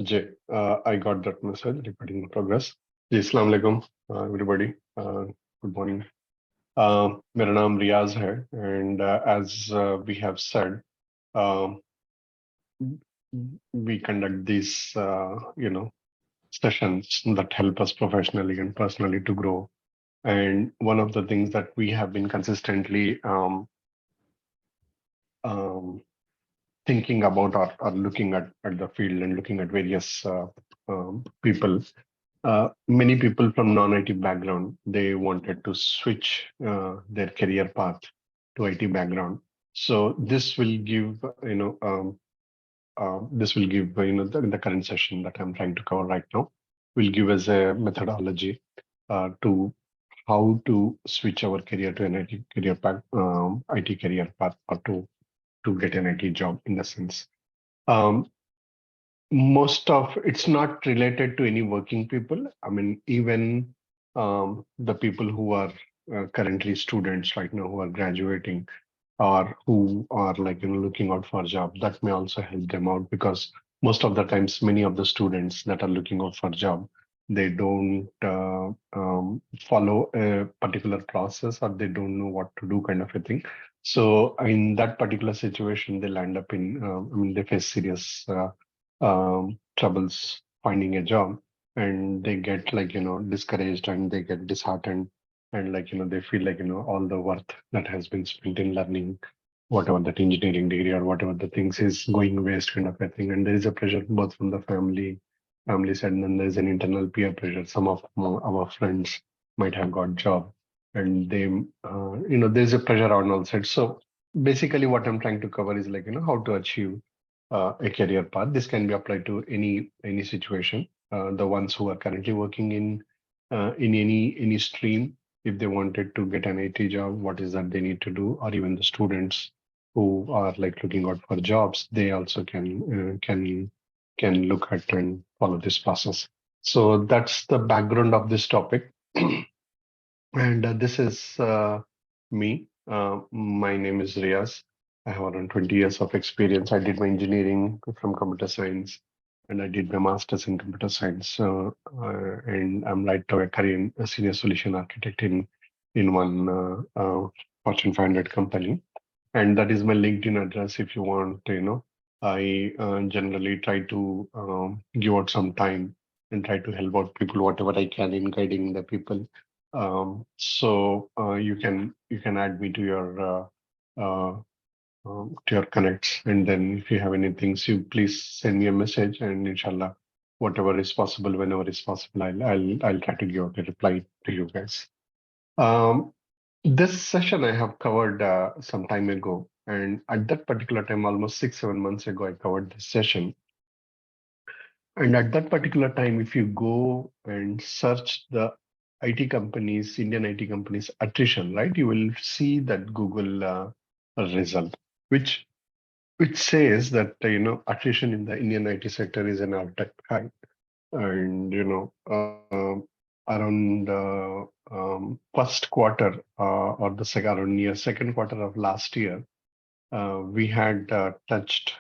Jay, I got that message recording in progress. जी, अस्सलाम वालेकुम everybody. Good morning. मेरा नाम रियाज है and as we have said, um, we conduct these sessions that help us professionally and personally to grow. And one of the things that we have been consistently um, thinking about or looking at the field and looking at various people. Many people from non-IT background, they wanted to switch their career path to IT background. So this will give, this will give, the current session that I'm trying to cover right now will give us a methodology to how to switch our career to an IT career path, IT career path, or to get an IT job in the sense. Most of it's not related to any working people. I mean, even the people who are currently students right now who are graduating or who are looking out for a job, that may also help them out because most of the times many of the students that are looking out for a job, they don't follow a particular process or they don't know what to do kind of a thing. So in that particular situation, they land up in, they face serious troubles finding a job and they get discouraged and they get disheartened and they feel all the worth that has been spent in learning whatever that engineering degree or whatever the things is going waste kind of a thing. And there is a pressure both from the family side, and then there's an internal peer pressure. Some of our friends might have got job and they there's a pressure on all sides. So basically what I'm trying to cover is how to achieve a career path. This can be applied to any situation. The ones who are currently working in any stream, if they wanted to get an IT job, what is that they need to do? Or even the students who are looking out for jobs, they also can look at and follow this process. So that's the background of this topic. And this is me. My name is Riyaz. I have around 20 years of experience. I did my engineering from computer science and I did my master's in computer science. And I'm right now a career a senior solution architect in one Fortune 500 company. And that is my LinkedIn address if you want, I generally try to give out some time and try to help out people whatever I can in guiding the people. So you can add me uh, to your connects, and then if you have anything, so you please send me a message, and inshallah, whatever is possible, whenever is possible, I'll try to give out a reply to you guys. Um, this session I have covered some time ago, and at that particular time, almost 6-7 months ago, I covered this session. And at that particular time, if you go and search the IT companies, Indian IT companies attrition, right, you will see that Google result, which which says that attrition in the Indian IT sector is an all-time high, and around first quarter or the around year second quarter of last year, we had touched,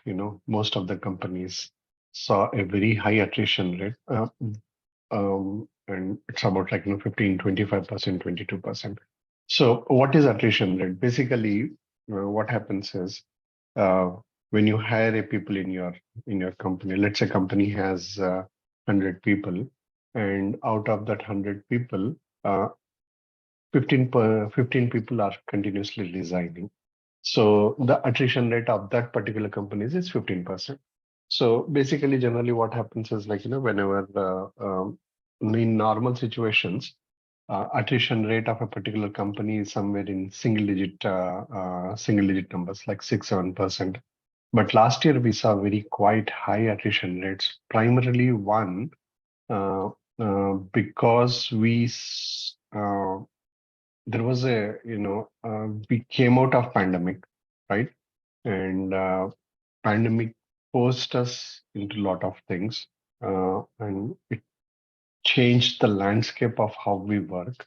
most of the companies saw a very high attrition rate. And it's about 15, 25%, 22%. So what is attrition rate? Basically, what happens is when you hire a people in your company, let's say company has 100 people, and out of that 100 people, 15 people are continuously resigning. So the attrition rate of that particular company is 15%. So basically, generally what happens is whenever in normal situations, attrition rate of a particular company is somewhere in single digit numbers, like 6-7%. But last year we saw very quite high attrition rates, primarily one, uh, because there was we came out of pandemic, right? And pandemic forced us into a lot of things, and it changed the landscape of how we work.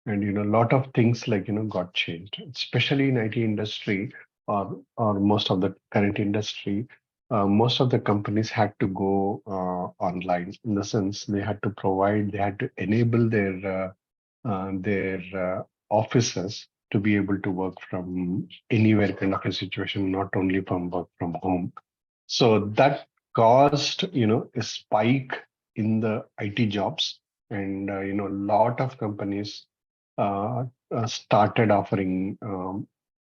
And a lot of things got changed, especially in IT industry or most of the current industry. most of the companies had to go online, in the sense they had to provide, they had to enable their offices to be able to work from anywhere kind of a situation, not only from work from home. So that caused, a spike in the IT jobs, and a lot of companies uh, started offering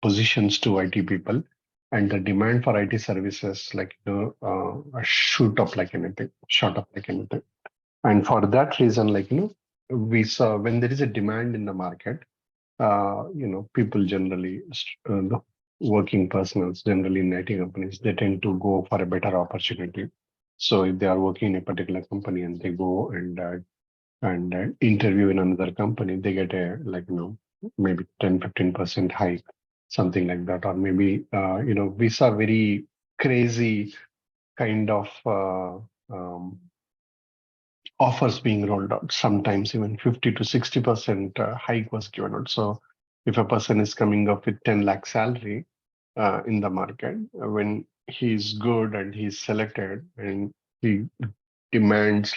positions to IT people, and the demand for IT services, like shoot up like anything, shot up like anything. And for that reason, we saw when there is a demand in the market, people generally, the working personnel generally in IT companies, they tend to go for a better opportunity. So if they are working in a particular company and they go and interview in another company, they get a, maybe 10-15% hike, something like that. Or maybe, we saw very crazy kind of offers being rolled out. Sometimes even 50 to 60% hike was given out. So if a person is coming up with 10 lakh salary in the market, when he's good and he's selected and he demands,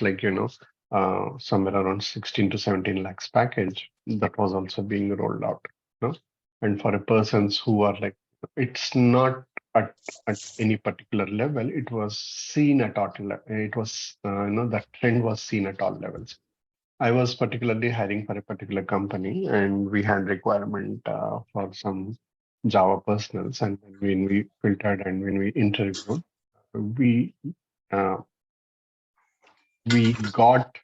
somewhere around 16 to 17 lakhs package, that was also being rolled out. You know? And for a persons who are like, it's not at, at any particular level, it was seen at all, it was, that trend was seen at all levels. I was particularly hiring for a particular company, and we had requirement for some Java personals. And when we filtered and when we interviewed, we uh, we got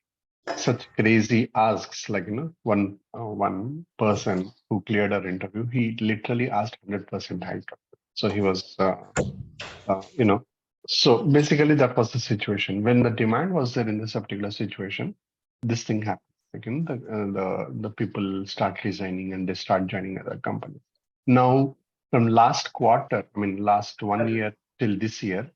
such crazy asks. Like, one person who cleared our interview, he literally asked 100% hike. So he was, uh, you know, so basically that was the situation. When the demand was there in this particular situation, this thing happened. Like, the people start resigning and they start joining other companies. Now, from last quarter, I mean, last 1 year till this year,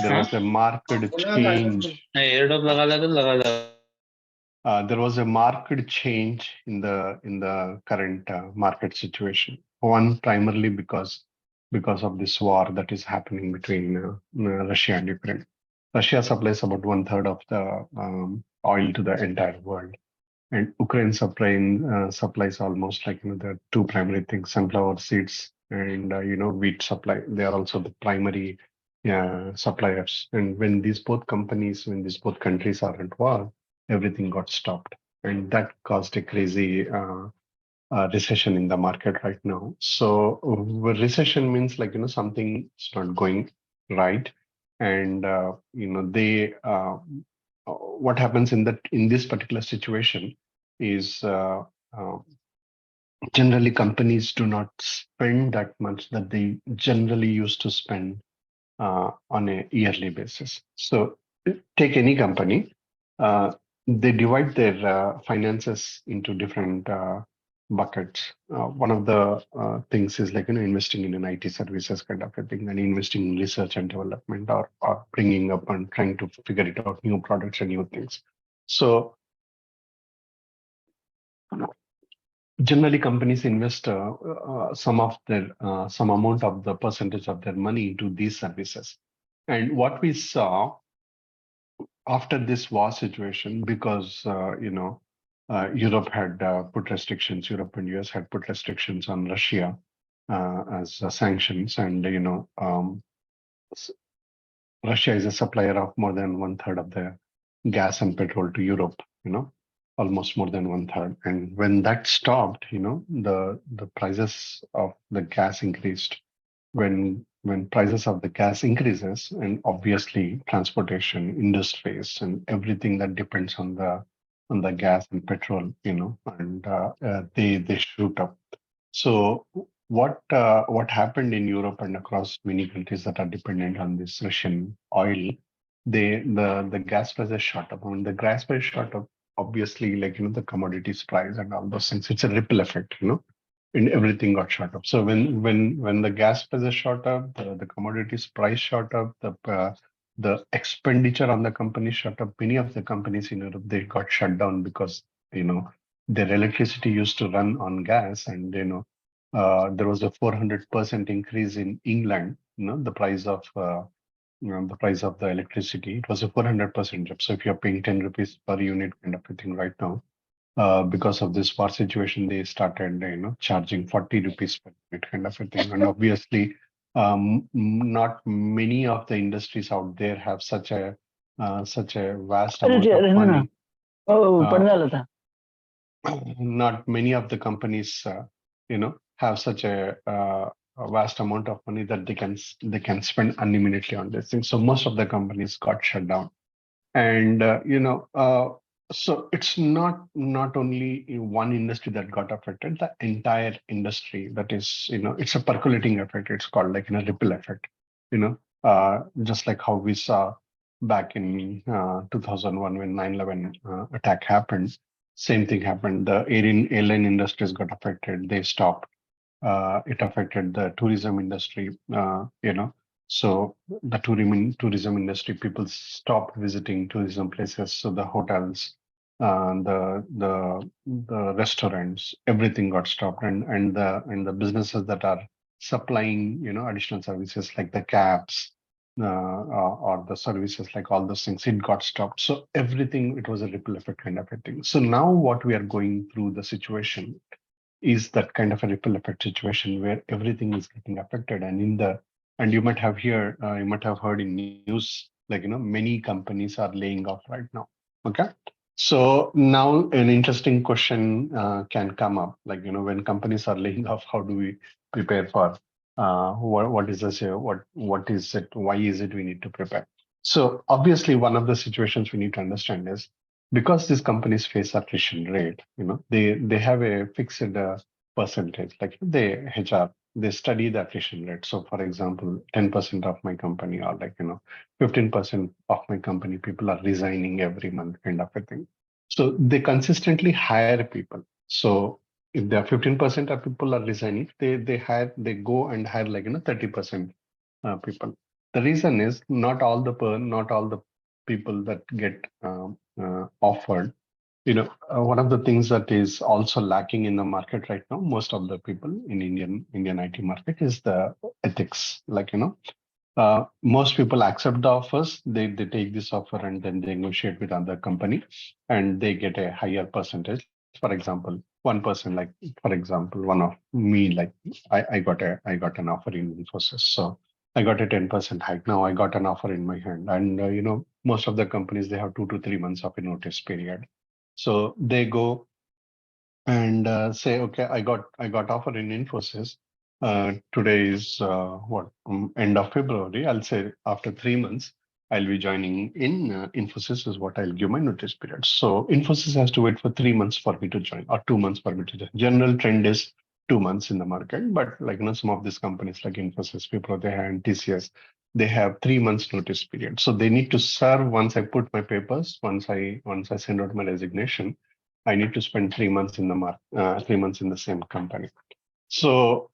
there हाँ was a marked change. नहीं airdrop लगा ले तो लगा There was a marked change in the current market situation. One, primarily because of this war that is happening between Russia and Ukraine. Russia supplies about one third of the oil to the entire world, and Ukraine supplies almost, the two primary things: sunflower seeds and wheat supply. They are also the primary suppliers. And when these both countries are at war, everything got stopped, and that caused a crazy recession in the market right now. So recession means, something's not going right, and they what happens in this particular situation is, uh, generally companies do not spend that much that they generally used to spend on a yearly basis. So take any company, uh, they divide their finances into different buckets. One of the things is, investing in an IT services kind of a thing, and investing in research and development, or bringing up and trying to figure it out, new products and new things. So generally companies invest some amount of the percentage of their money into these services. And what we saw after this war situation, because Europe had put restrictions, Europe and US had put restrictions on Russia as sanctions, and s- Russia is a supplier of more than one third of the gas and petrol to Europe, almost more than one third. And when that stopped, the prices of the gas increased. When prices of the gas increases, and obviously transportation, industries, and everything that depends on the gas and petrol, and they shoot up. So what happened in Europe and across many countries that are dependent on this Russian oil, the gas prices shot up. When the gas price shot up, obviously, the commodities price and all those things, it's a ripple effect, and everything got shot up. So when the gas prices shot up, the commodities price shot up, the expenditure on the company shot up. Many of the companies in Europe, they got shut down because their electricity used to run on gas, and there was a 400% increase in England. The price of the price of the electricity. It was a 400% jump. So if you're paying 10 rupees per unit kind of a thing right now, because of this war situation, they started, charging 40 rupees per unit kind of a thing. And obviously, not many of the industries out there have such a vast अरे amount of रहना ना money. ओ Uh, पढ़ने वाला था not many of the companies, have such a vast amount of money that they can spend unlimitedly on this thing. So most of the companies got shut down, and so it's not only in one industry that got affected. The entire industry, that is, it's a percolating effect. It's called like ripple effect. Just like how we saw back in 2001 when 9/11 attack happened. Same thing happened. The airline industries got affected. They stopped. It affected the tourism industry. So the tourism industry, people stopped visiting tourism places. So the hotels, the restaurants, everything got stopped, and the businesses that are supplying additional services like the cabs, or the services like all those things, it got stopped. So everything, it was a ripple effect kind of a thing. So now what we are going through the situation is that kind of a ripple effect situation where everything is getting affected. And you might have heard in news, like many companies are laying off right now. Okay. So now an interesting question can come up, like when companies are laying off, how do we prepare for what is this here, what is it, why is it we need to prepare? So obviously one of the situations we need to understand is, because these companies face attrition rate, they have a fixed percentage, like they HR, they study the attrition rate. So for example, 10% of my company, or 15% of my company, people are resigning every month kind of a thing. So they consistently hire people. So if there are 15% of people are resigning, they go and hire 30% people. The reason is not all the people that get offered. One of the things that is also lacking in the market right now, most of the people in Indian IT market, is the ethics. Most people accept the offers, they take this offer and then they negotiate with another company, and they get a higher percentage. For example, one person, like for example, one of me, like I got an offer in Infosys, so I got a 10% hike. Now I got an offer in my hand, and most of the companies, they have 2 to 3 months of a notice period. So they go and say, okay, I got offer in Infosys. Today is what, end of February. I'll say after 3 months, I'll be joining in Infosys is what I'll give my notice period. So Infosys has to wait for 3 months for me to join, or 2 months for me to join. General trend is 2 months in the market, but some of these companies like Infosys, Wipro, they have, and TCS, they have 3 months notice period. So they need to serve once I put my papers, once I send out my resignation. I need to spend 3 months in the 3 months in the same company. So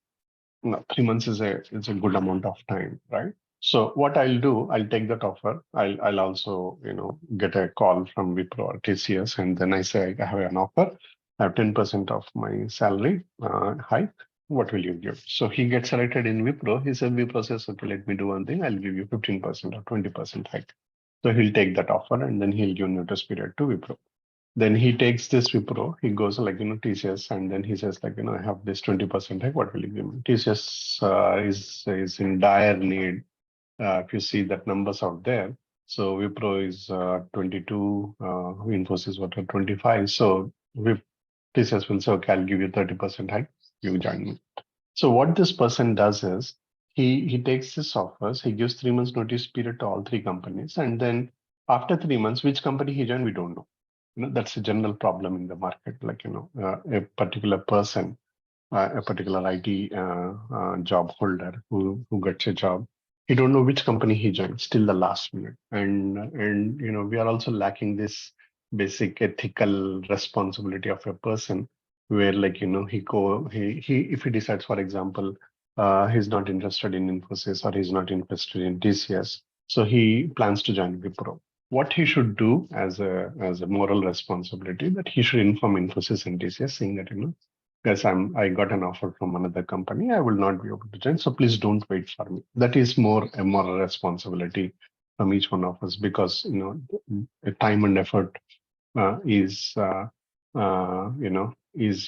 3 months is a good amount of time, right? So what I'll do, I'll take that offer. I'll also get a call from Wipro or TCS, and then I say I have an offer. I have 10% of my salary hike. What will you give? So he gets selected in Wipro. He said Wipro says, okay, let me do one thing. I'll give you 15% or 20% hike. So he'll take that offer and then he'll give notice period to Wipro. Then he takes this Wipro, he goes TCS, and then he says I have this 20% hike, what will you give me? TCS is in dire need. If you see that numbers out there, so Wipro is 22, Infosys what are 25. So TCS will say, okay, I'll give you 30% hike, you join me. So what this person does is he takes his offers, he gives 3 months notice period to all three companies, and then after 3 months, which company he joined, we don't know. That's a general problem in the market. A particular person, a particular IT job holder who gets a job, he don't know which company he joins till the last minute. And we are also lacking this basic ethical responsibility of a person, where he if he decides, for example, he's not interested in Infosys or he's not interested in TCS, so he plans to join Wipro. What he should do as a moral responsibility, that he should inform Infosys and TCS, saying that guys, I got an offer from another company. I will not be able to join. So please don't wait for me. That is more a moral responsibility from each one of us because the time and effort is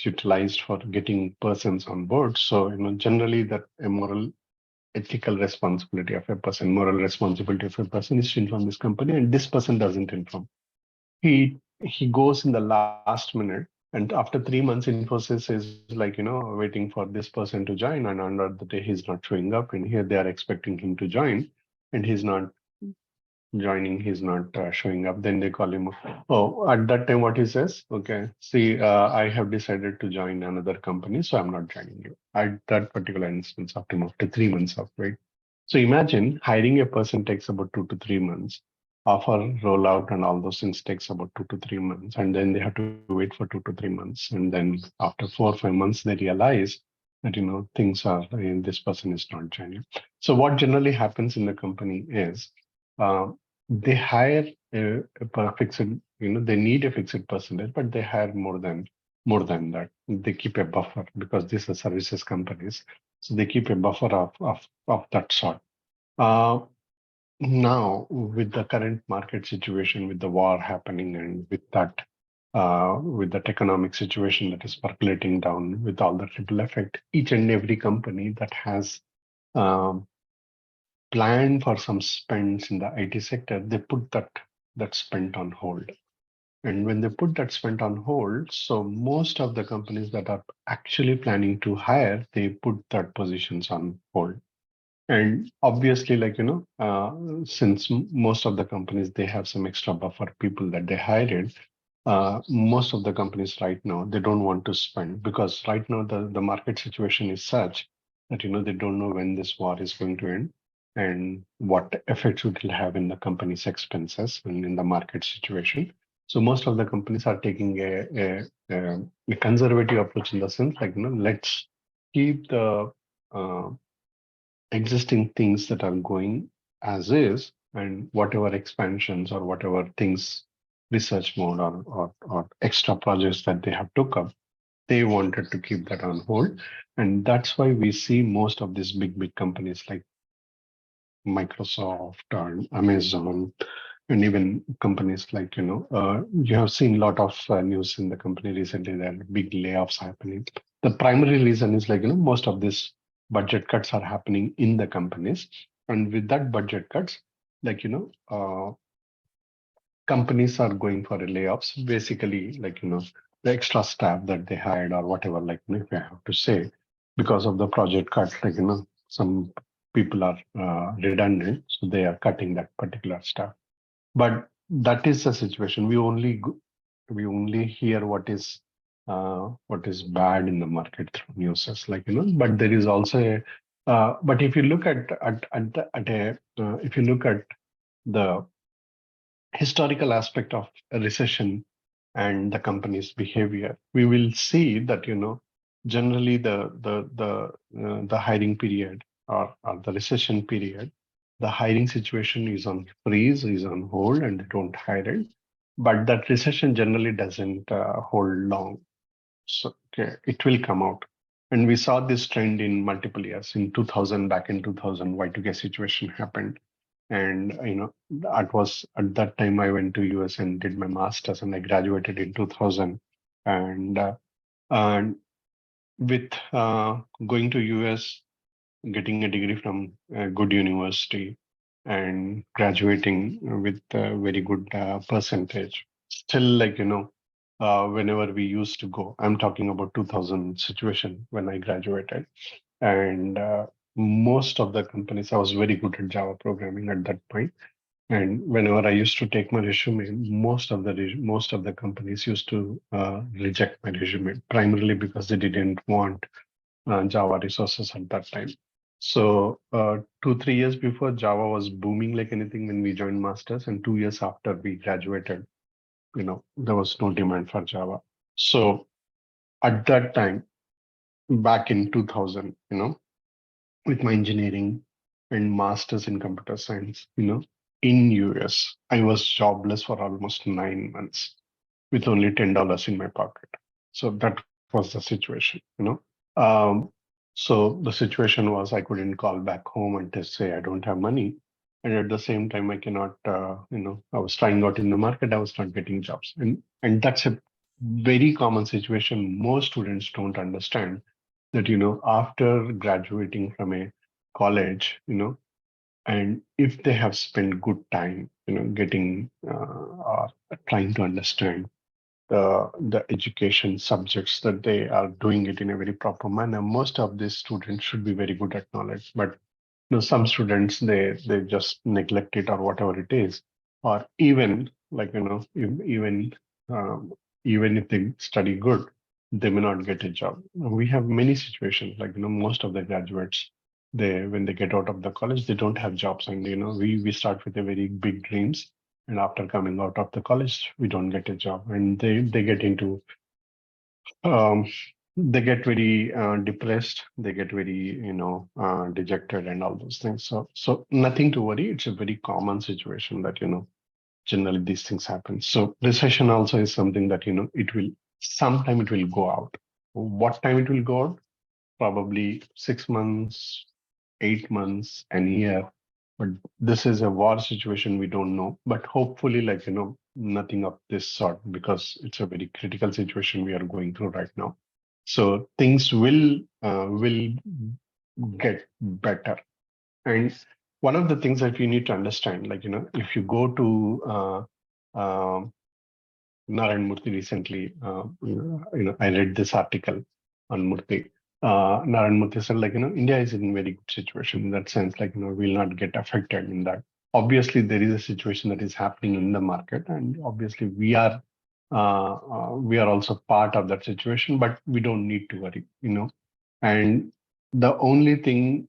utilized for getting persons on board. So generally that a moral ethical responsibility of a person, moral responsibility of a person is to inform this company, and this person doesn't inform. He goes in the last minute, and after 3 months, Infosys is like waiting for this person to join, and under the day he's not showing up, and here they are expecting him to join, and he's not joining, he's not showing up. Then they call him. Oh, at that time, what he says? Okay, see, I have decided to join another company, so I'm not joining you. At that particular instance, after 3 months of wait. So imagine hiring a person takes about 2 to 3 months. Offer rollout and all those things takes about 2 to 3 months, and then they have to wait for 2 to 3 months, and then after 4 or 5 months, they realize that things are this person is not joining. So what generally happens in the company is uh, they hire a fixed, they need a fixed percentage, but they hire more than that. They keep a buffer because these are services companies, so they keep a buffer of that sort. Uh, Now, with the current market situation, with the war happening, and with that economic situation that is percolating down, with all the ripple effect, each and every company that has um, planned for some spends in the IT sector, they put that spend on hold. And when they put that spend on hold, so most of the companies that are actually planning to hire, they put that positions on hold. And obviously, since most of the companies they have some extra buffer people that they hired, most of the companies right now they don't want to spend because right now the market situation is such that they don't know when this war is going to end and what effects it will have in the company's expenses and in the market situation. So most of the companies are taking a conservative approach in the sense let's keep the uh, existing things that are going as is, and whatever expansions or whatever things, research mode or extra projects that they have took up, they wanted to keep that on hold. And that's why we see most of these big companies like Microsoft or Amazon, and even companies like you have seen a lot of news in the company recently that big layoffs happening. The primary reason is most of these budget cuts are happening in the companies, and with that budget cuts, like companies are going for a layoffs, basically the extra staff that they hired or whatever, if I have to say, because of the project cut, some people are redundant, so they are cutting that particular staff. But that is the situation. We only hear what is bad in the market through news, but there is also but if you look if you look at the historical aspect of a recession and the company's behavior, we will see that generally the hiring period or the recession period, the hiring situation is on freeze, is on hold, and they don't hire it. But that recession generally doesn't hold long. So okay, it will come out. And we saw this trend in multiple years. In 2000, back in 2000, Y2K situation happened. And it was at that time I went to US and did my master's, and I graduated in 2000. And with going to US, getting a degree from a good university, and graduating with a very good percentage. Still, whenever we used to go, I'm talking about 2000 situation when I graduated, and most of the companies, I was very good at Java programming at that point. And whenever I used to take my resume, most of the companies used to reject my resume primarily because they didn't want Java resources at that time. So 2, 3 years before, Java was booming like anything when we joined masters, and 2 years after we graduated, there was no demand for Java. So at that time, back in 2000, with my engineering and masters in computer science, in US, I was jobless for almost 9 months with only $10 in my pocket. So that was was the situation, Um, so the situation was I couldn't call back home and just say I don't have money. And at the same time, I cannot, I was trying out in the market, I was not getting jobs. And that's a very common situation. Most students don't understand that, after graduating from a college, and if they have spent good time, getting or trying to understand the education subjects that they are doing it in a very proper manner, most of these students should be very good at knowledge. But some students they just neglect it or whatever it is, or even like um, even if they study good, they may not get a job. We have many situations like most of the graduates, they when they get out of the college they don't have jobs, and we start with a very big dreams, and after coming out of the college we don't get a job, and they get into um, they get very depressed, they get very dejected and all those things. So nothing to worry, it's a very common situation that generally these things happen. So recession also is something that it will sometime it will go out. What time it will go out? Probably 6 months, 8 months, an year. But this is a war situation, we don't know. But hopefully, like, nothing of this sort, because it's a very critical situation we are going through right now. So things will get better. And one of the things that you need to understand, like, if you go to Narayan Murthy recently, I read this article on Murthy. Narayan Murthy said, like, India is in very good situation in that sense, like, we'll not get affected in that. Obviously, there is a situation that is happening in the market, and obviously we are also part of that situation, but we don't need to worry, And the only thing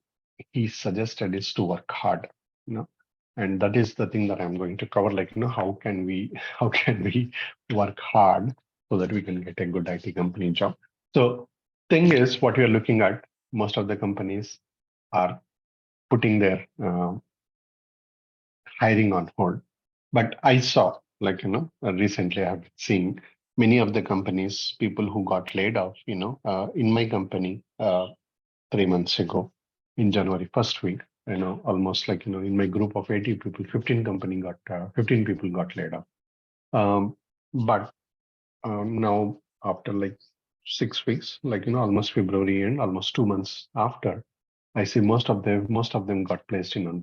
he suggested is to work hard, you know and that is the thing that I'm going to cover, like how can we how can we work hard so that we can get a good IT company job. So thing is, what we are looking at, most of the companies are putting their hiring on hold. But I saw, like, recently I've seen many of the companies, people who got laid off, in my company 3 months ago in January first week, almost like, in my group of 80 people, 15 people got laid off. But now after like 6 weeks, like, almost February and almost 2 months after, I see most of them got placed in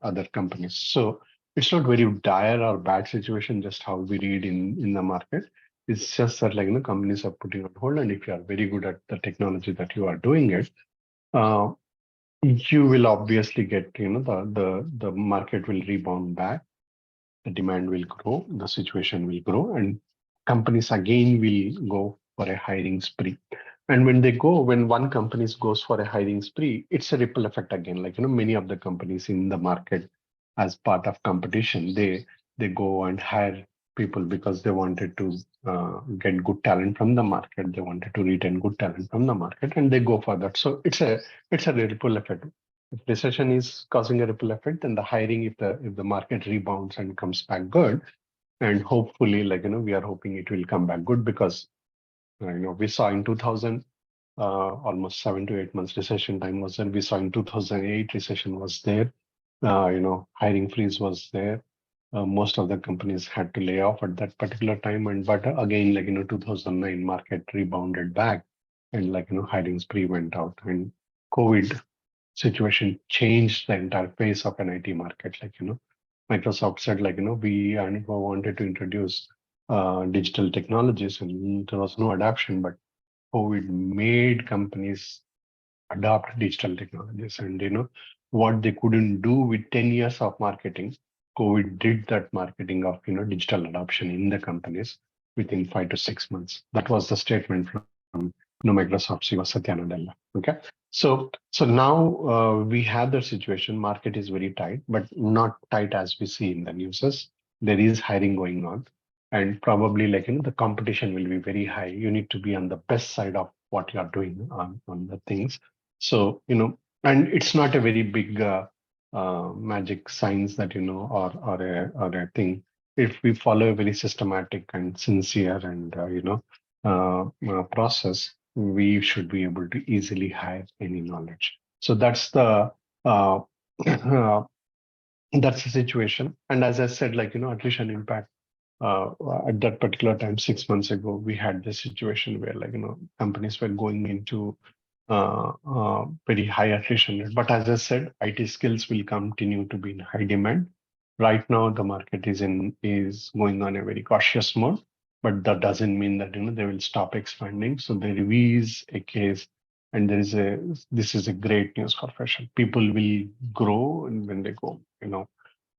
other companies. So it's not very dire or bad situation, just how we read in the market. It's just that, like, companies are putting on hold, and if you are very good at the technology that you are doing it, uh, you will obviously get, the market will rebound back, the demand will grow, the situation will grow, and companies again will go for a hiring spree. And when one company goes for a hiring spree, it's a ripple effect again. Like, many of the companies in the market, as part of competition, they go and hire people because they wanted to get good talent from the market. They wanted to retain good talent from the market, and they go for that. So it's a ripple effect. If recession is causing a ripple effect, then the hiring, if the market rebounds and comes back good, and hopefully, like, we are hoping it will come back good, because we saw in 2000, almost 7 to 8 months recession time was there. We saw in 2008 recession was there. Hiring freeze was there. Most of the companies had to lay off at that particular time, and but again, like, 2009 market rebounded back, and, like, hiring spree went out, and COVID situation changed the entire face of an IT market. Like, Microsoft said, like, we wanted to introduce digital technologies, and there was no adoption, but COVID made companies adopt digital technologies. And, what they couldn't do with 10 years of marketing, COVID did that marketing of, digital adoption in the companies within 5 to 6 months. That was the statement from, Microsoft CEO Satya Nadella. Okay. So now we have the situation. Market is very tight, but not tight as we see in the newses. There is hiring going on, and probably, like, the competition will be very high. You need to be on the best side of what you are doing on the things. So, and it's not a very big magic science that, or a thing. If we follow a very systematic and sincere and process, we should be able to easily hire any knowledge. So that's the uh, that's the situation. And as I said, attrition impact, uh, at that particular time, 6 months ago, we had this situation where companies were going into very high attrition rate. But as I said, IT skills will continue to be in high demand. Right now, the market is going on a very cautious mode, but that doesn't mean that they will stop expanding. So there is a case, and this is a great news for fashion. People will grow, and when they go,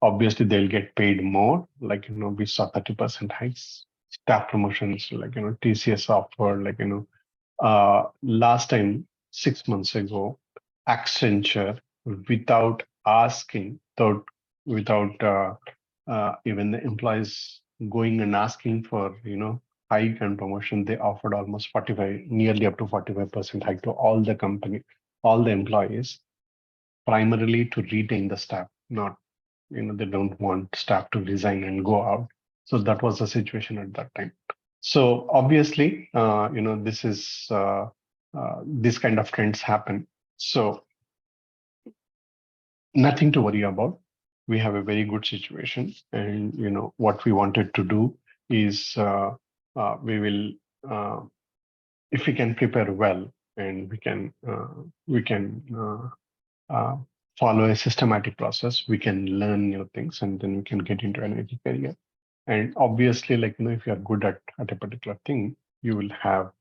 obviously they'll get paid more. We saw 30% hikes, staff promotions, TCS offered, last time 6 months ago, Accenture, without asking, without even the employees going and asking for hike and promotion, they offered almost 45, nearly up to 45% hike to all the company, all the employees, primarily to retain the staff, not they don't want staff to resign and go out. So that was the situation at that time. So obviously, this kind of trends happen. So nothing to worry about. We have a very good situation, and what we wanted to do is we will, if we can prepare well, and we can uh, follow a systematic process, we can learn new things, and then we can get into an IT career. And obviously, if you are good at a particular thing, you will have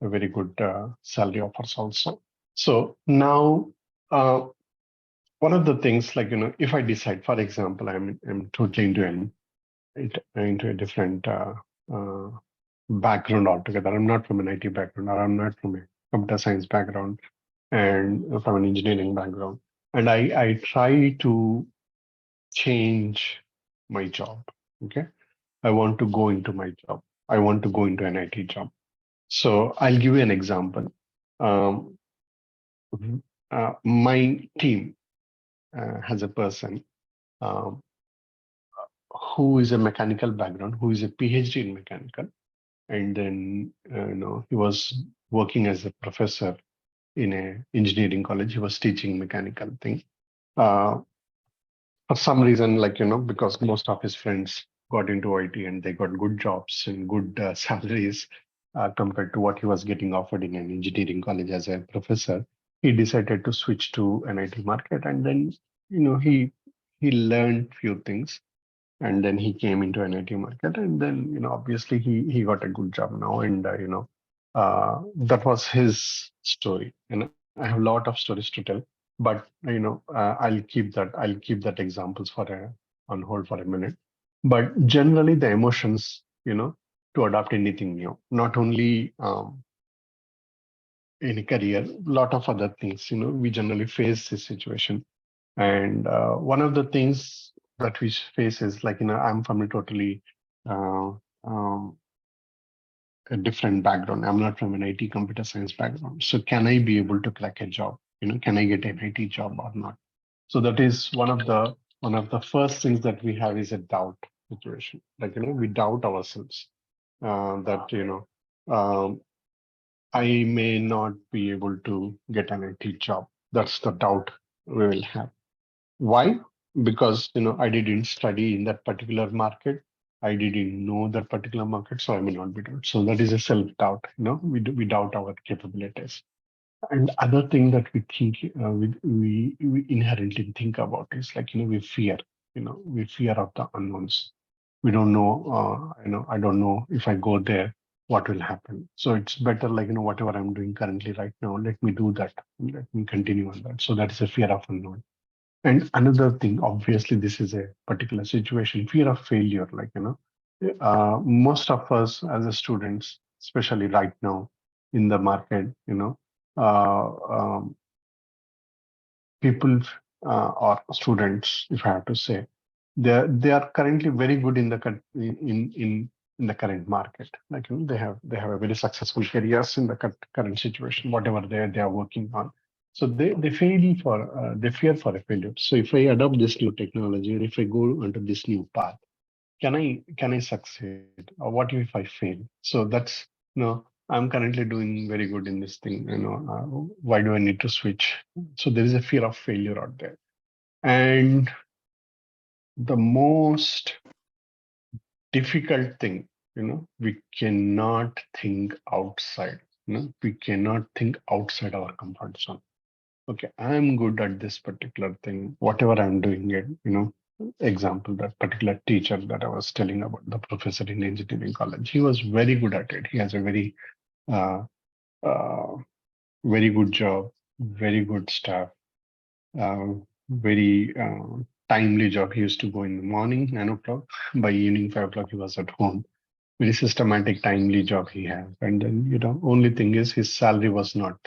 a very good salary offers also. So now, one of the things, if I decide, for example, I'm totally into a different uh, background altogether. I'm not from an IT background, or I'm not from a computer science background, and from an engineering background, and I try to change my job. Okay, I want to go into my job. I want to go into an IT job. So I'll give you an example. Um, my team has a person um, who is a mechanical background, who is a PhD in mechanical, and then he was working as a professor in a engineering college. He was teaching mechanical thing. Uh, for some reason, because most of his friends got into IT and they got good jobs and good salaries compared to what he was getting offered in an engineering college as a professor, he decided to switch to an IT market, and then he learned few things, and then he came into an IT market, and then obviously he got a good job now, and that was his story. And I have a lot of stories to tell, but I'll keep that examples for a on hold for a minute. But generally, the emotions, to adopt anything new, not only in a career, lot of other things, we generally face this situation. And one of the things that we face is I'm from a totally uh, um, a different background. I'm not from an IT computer science background. So can I be able to crack a job? Can I get an IT job or not? So that is one of the first things that we have is a doubt situation. We doubt ourselves that um, I may not be able to get an IT job. That's the doubt we will have. Why? Because I didn't study in that particular market. I didn't know that particular market, so I may not be done. So that is a self-doubt. We doubt our capabilities. And other thing that we think we inherently think about is we fear. We fear of the unknowns. We don't know. I don't know if I go there, what will happen. So it's better whatever I'm doing currently right now, let me do that. Let me continue on that. So that is a fear of unknown. And another thing, obviously, this is a particular situation, fear of failure. Most of us as a students, especially right now in the market, uh, um, people or students, if I have to say, they are currently very good in the in the current market. They have a very successful careers in the current situation, whatever they are working on. So they fear for a failure. So if I adopt this new technology, or if I go onto this new path, can I succeed, or what if I fail? So that's I'm currently doing very good in this thing. Why do I need to switch? So there is a fear of failure out there. And the most difficult thing, we cannot think outside. We cannot think outside our comfort zone. Okay, I'm good at this particular thing, whatever I'm doing it, example, that particular teacher that I was telling about, the professor in engineering college, he was very good at it. He has a uh, uh, very good job, very good staff, uh, very timely job. He used to go in the morning, 9 o'clock. By evening, 5 o'clock, he was at home. Very systematic, timely job he has. And then, only thing is his salary was not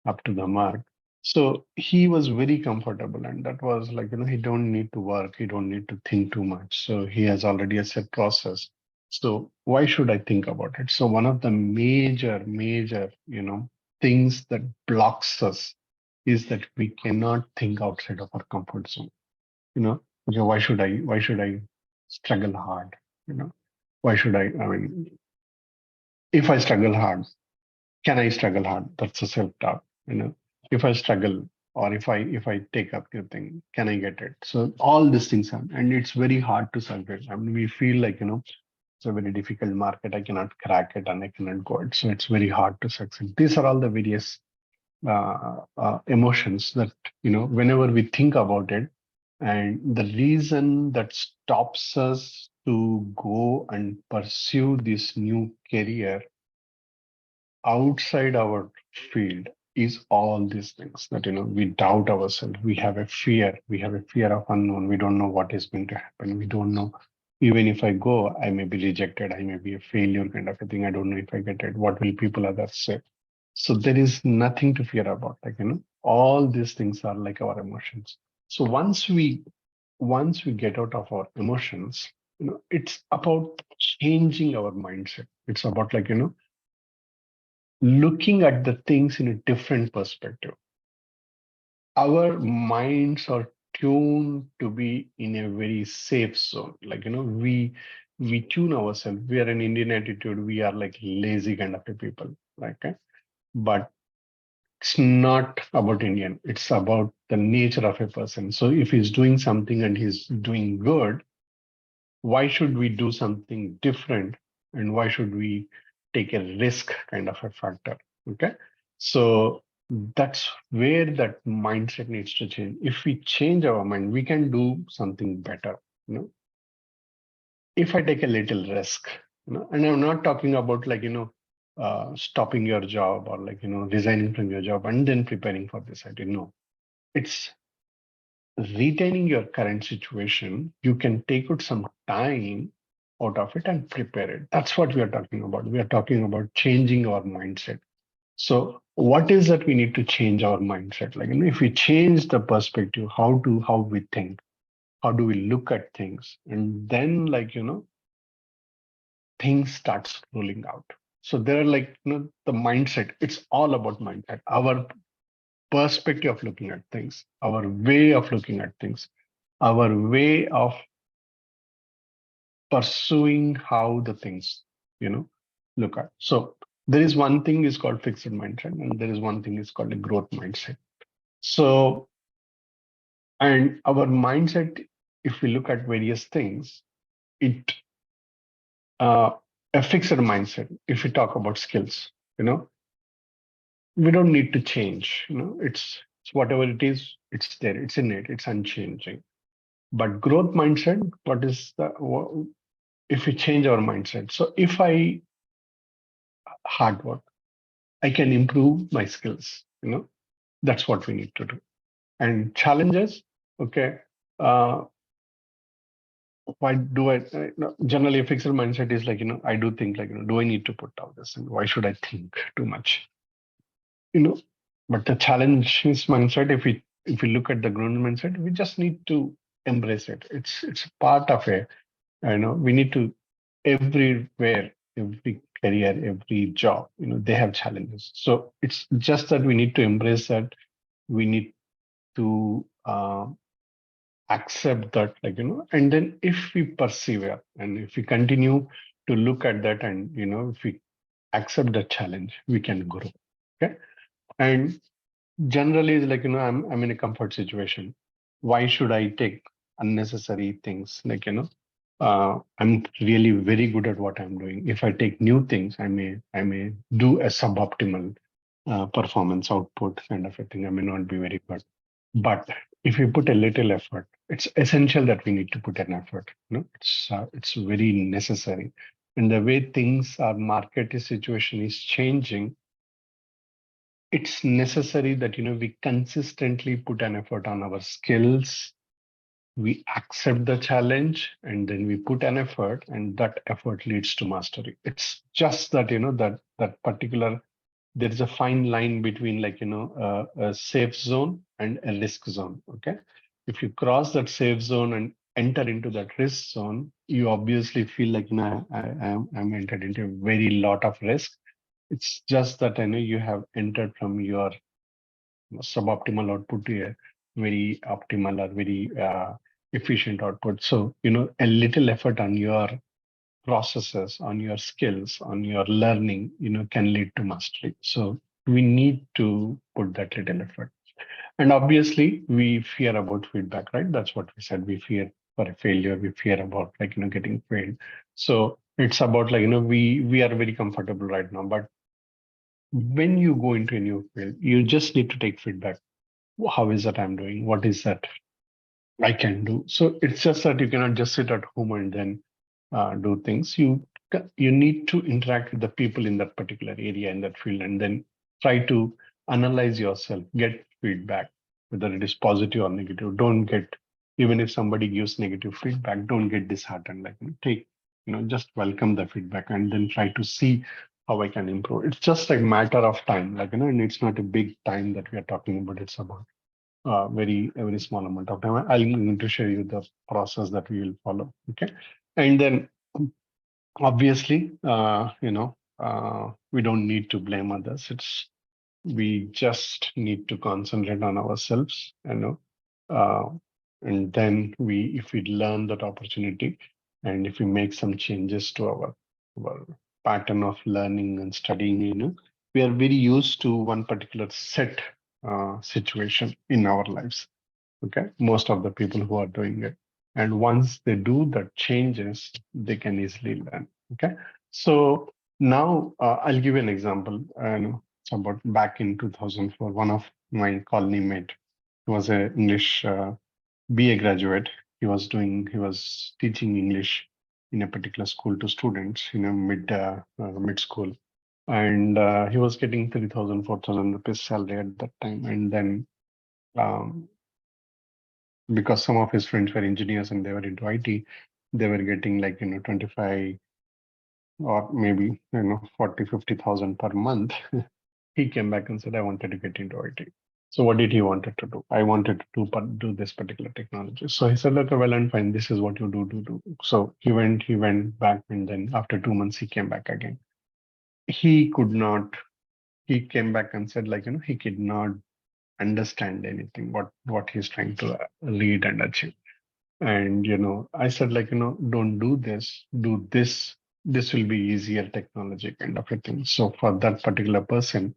up to the mark. So he was very comfortable. And that was like, he don't need to work. He don't need to think too much. So he has already a set process. So why should I think about it? So one of the major, things that blocks us is that we cannot think outside of our comfort zone. Okay, why should I struggle hard? You know, why should I mean, if I struggle hard, can I struggle hard? That's a self-doubt. If I struggle or if I take up your thing, can I get it? So all these things happen, and it's very hard to succeed. I mean, we feel like, it's a very difficult market. I cannot crack it and I cannot go it. So it's very hard to succeed. These are all the various emotions that, whenever we think about it, and the reason that stops us to go and pursue this new career outside our field is all these things that, we doubt ourselves. We have a fear of unknown. We don't know what is going to happen. We don't know, even if I go, I may be rejected, I may be a failure, kind of a thing. I don't know if I get it, what will people others say? So there is nothing to fear about. Like, all these things are like our emotions. So once we get out of our emotions, it's about changing our mindset. It's about, like, looking at the things in a different perspective. Our minds are tuned to be in a very safe zone. Like, we tune ourselves. We are an Indian attitude. We are like lazy kind of a people. Like, but it's not about Indian. It's about the nature of a person. So if he's doing something and he's doing good, why should we do something different? And why should we take a risk, kind of a factor? Okay. So that's where that mindset needs to change. If we change our mind, we can do something better. If I take a little risk, and I'm not talking about, like, stopping your job or, like, resigning from your job and then preparing for this idea. No, it's retaining your current situation. You can take out some time out of it and prepare it. That's what we are talking about. We are talking about changing our mindset. So what is that we need to change our mindset? Like, if we change the perspective, how we think, how do we look at things? And then, like, things starts rolling out. So there are, like, the mindset, it's all about mindset, our perspective of looking at things, our way of looking at things, our way of pursuing how the things, look at. So there is one thing is called fixed mindset, and there is one thing is called a growth mindset. So, and our mindset, if we look at various things, it a fixed mindset. If we talk about skills, we don't need to change. It's whatever it is, it's there, it's innate, it's unchanging. But growth mindset, what is if we change our mindset? So if I hard work, I can improve my skills. That's what we need to do. And challenges, okay. Uh, why do I no, generally a fixed mindset is like, I do think, like, do I need to put out this, and why should I think too much? you know but the challenge is mindset. If we look at the growth mindset, we just need to embrace it. It's part of a, we need to, everywhere, every career, every job, they have challenges. So it's just that we need to embrace that. We need to accept that, like, and then if we persevere and if we continue to look at that, and if we accept the challenge, we can grow. Okay. And generally it's like, I'm in a comfort situation. Why should I take unnecessary things? Like, I'm really very good at what I'm doing. If I take new things, I may do a suboptimal performance output kind of a thing. I may not be very good. But if we put a little effort, it's essential that we need to put an effort. It's very necessary. And the way things are, market situation is changing, it's necessary that we consistently put an effort on our skills, we accept the challenge, and then we put an effort, and that effort leads to mastery. It's just that that particular, there is a fine line between, like, a safe zone and a risk zone. Okay. If you cross that safe zone and enter into that risk zone, you obviously feel like, I'm entered into a very lot of risk. It's just that you have entered from your suboptimal output to a very optimal or very efficient output. So, a little effort on your processes, on your skills, on your learning, can lead to mastery. So we need to put that little effort. And obviously, we fear about feedback, right? That's what we said. We fear for a failure. We fear about, like, getting failed. So it's about, like, we are very comfortable right now, but when you go into a new field, you just need to take feedback. How is that I'm doing? What is that I can do? So it's just that you cannot just sit at home and then do things. You need to interact with the people in that particular area, in that field, and then try to analyze yourself, get feedback, whether it is positive or negative. Don't get, even if somebody gives negative feedback, don't get disheartened. Like, take, just welcome the feedback and then try to see how I can improve. It's just a matter of time, like, and it's not a big time that we are talking about. It's about very small amount of time. I'm going to show you the process that we will follow. Okay. And then obviously, we don't need to blame others. We just need to concentrate on ourselves, uh, and then if we learn that opportunity, and if we make some changes to our pattern of learning and studying, we are very used to one particular set situation in our lives. Okay, most of the people who are doing it, and once they do the changes, they can easily learn. Okay, so now I'll give you an example. And it's about back in 2004, one of my colony mate, who was a English BA graduate. He was teaching English in a particular school to students, mid school, and he was getting 3,000, 4,000 rupees salary at that time. And then um, because some of his friends were engineers and they were into IT, they were getting, like, 25 or maybe 40, 50,000 per month. He came back and said, I wanted to get into IT. So what did he wanted to do? I wanted to do this particular technology. So he said, okay, well and fine, this is what you do. So he went back, and then after 2 months he came back again. He could not, he came back and said, like, he could not understand anything, what he's trying to read and achieve. And I said, like, don't do this, do this. This will be easier technology kind of a thing. So for that particular person,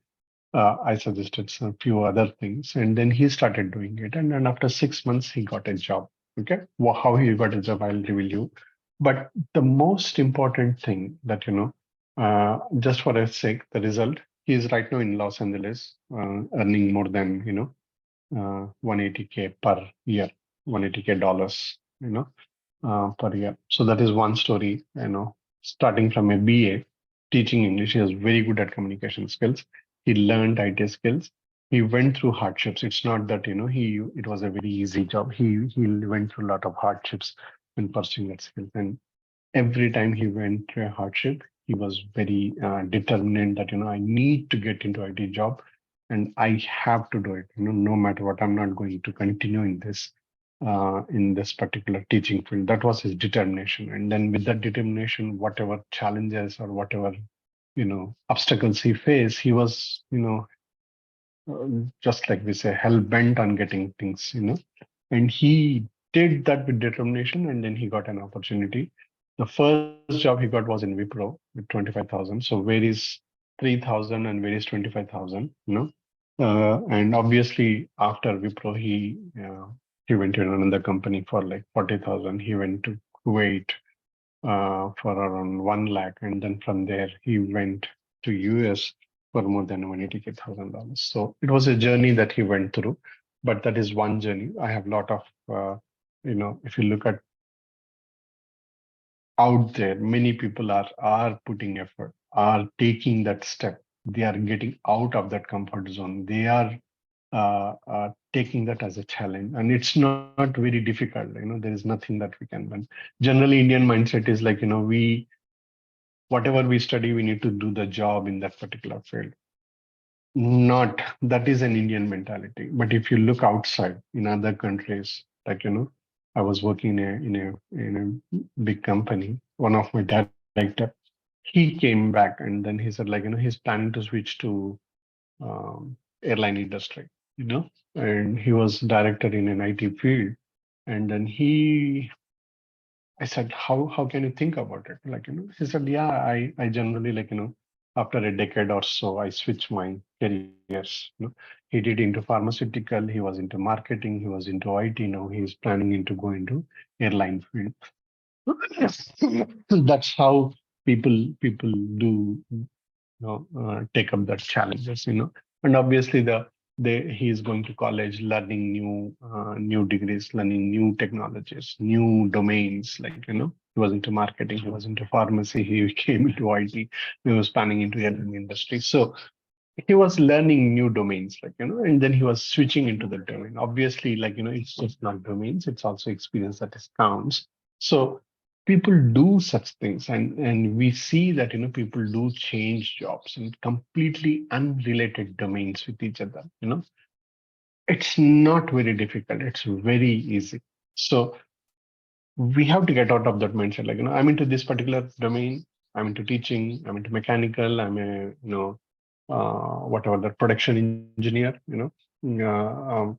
I suggested some few other things, and then he started doing it. And then after 6 months, he got a job. Okay, well, how he got a job, I'll reveal you. But the most important thing that just for a sake, the result, he is right now in Los Angeles, earning more than 180K per year, 180K dollars, per year. So that is one story, starting from a BA, teaching English. He was very good at communication skills. He learned IT skills. He went through hardships. It's not that, it was a very easy job. He went through a lot of hardships in pursuing that skill. And every time he went through a hardship, he was very determined that, I need to get into IT job and I have to do it, no matter what. I'm not going to continue in this particular teaching field. That was his determination. And then with that determination, whatever challenges or whatever, obstacles he faced, he was, just like we say, hell bent on getting things, and he did that with determination, and then he got an opportunity. The first job he got was in Wipro with 25,000. So where is 3,000 and various 25,000, and obviously after Wipro, he went to another company for like 40,000. He went to Kuwait for around 1 lakh. And then from there, he went to US for more than $188,000. So it was a journey that he went through, but that is one journey. I have a lot of, if you look at out there, many people are putting effort, are taking that step. They are getting out of that comfort zone. They are taking that as a challenge, and it's not very difficult. There is nothing that we can learn. Generally, Indian mindset is like, we whatever we study, we need to do the job in that particular field. Not that is an Indian mentality. But if you look outside in other countries, like I was working in a big company. One of my director, he came back and then he said, like, he's planning to switch to airline industry, and he was director in an IT field. And then I said, how can you think about it? Like, he said, yeah, I generally, like, after a decade or so, I switched my careers. He did into pharmaceutical, he was into marketing, he was into IT. Now he's planning into go into airline field. That's how people do, take up that challenges. And obviously he is going to college, learning new degrees, learning new technologies, new domains. Like he was into marketing, he was into pharmacy, he came into IT, he was planning into airline industry. So he was learning new domains, like and then he was switching into the domain. Obviously, like it's just not domains, it's also experience that is counts. So people do such things, and we see that people do change jobs in completely unrelated domains with each other. It's not very difficult, it's very easy. So we have to get out of that mindset, like I'm into this particular domain, I'm into teaching, I'm into mechanical, I'm a whatever the production engineer, uh,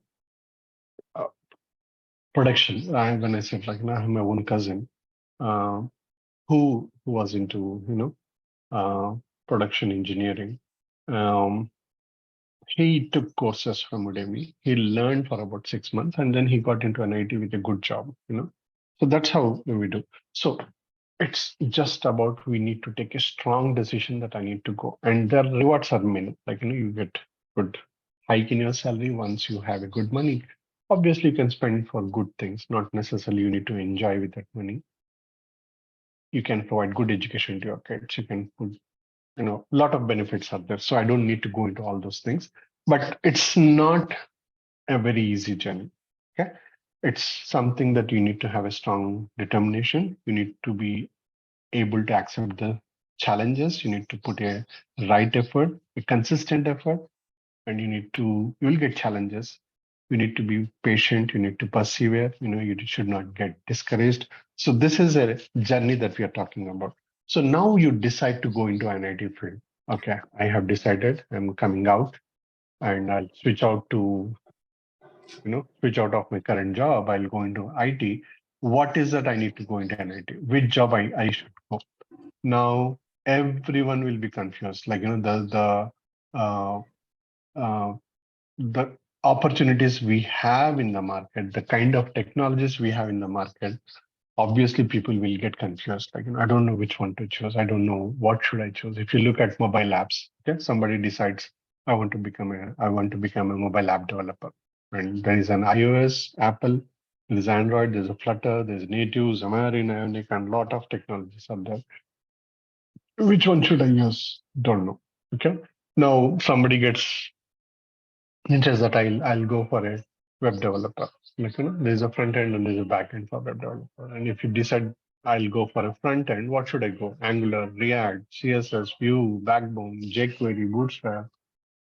production. When I said, like, I have my own cousin uh, who was into production engineering. Um, he took courses from Udemy. He learned for about 6 months, and then he got into an IT with a good job. So that's how we do. So it's just about, we need to take a strong decision that I need to go, and the rewards are many. Like you get good hike in your salary once you have a good money. Obviously, you can spend it for good things. Not necessarily you need to enjoy with that money. You can provide good education to your kids. You can put, a lot of benefits are there. So I don't need to go into all those things. But it's not a very easy journey. Okay, it's something that you need to have a strong determination. You need to be able to accept the challenges. You need to put a right effort, a consistent effort, and you will get challenges. You need to be patient. You need to persevere. You should not get discouraged. So this is a journey that we are talking about. So now you decide to go into an IT field. Okay, I have decided I'm coming out and I'll switch out of my current job. I'll go into IT. What is that I need to go into an IT? Which job I should go? Now everyone will be confused. Like uh, uh, the opportunities we have in the market, the kind of technologies we have in the market. Obviously, people will get confused. Like I don't know which one to choose. I don't know what should I choose. If you look at mobile apps, okay, somebody decides I want to become a mobile app developer, and there is an iOS, Apple. There's Android, there's a Flutter, there's native, Xamarin, Ionic, and lot of technologies are there. Which one should I use? Don't know. Okay. Now somebody gets interested that I'll go for a web developer. Like there's a front end and there's a back end for web developer. And if you decide I'll go for a front end, what should I go? Angular, React, CSS, Vue, Backbone, jQuery, Bootstrap,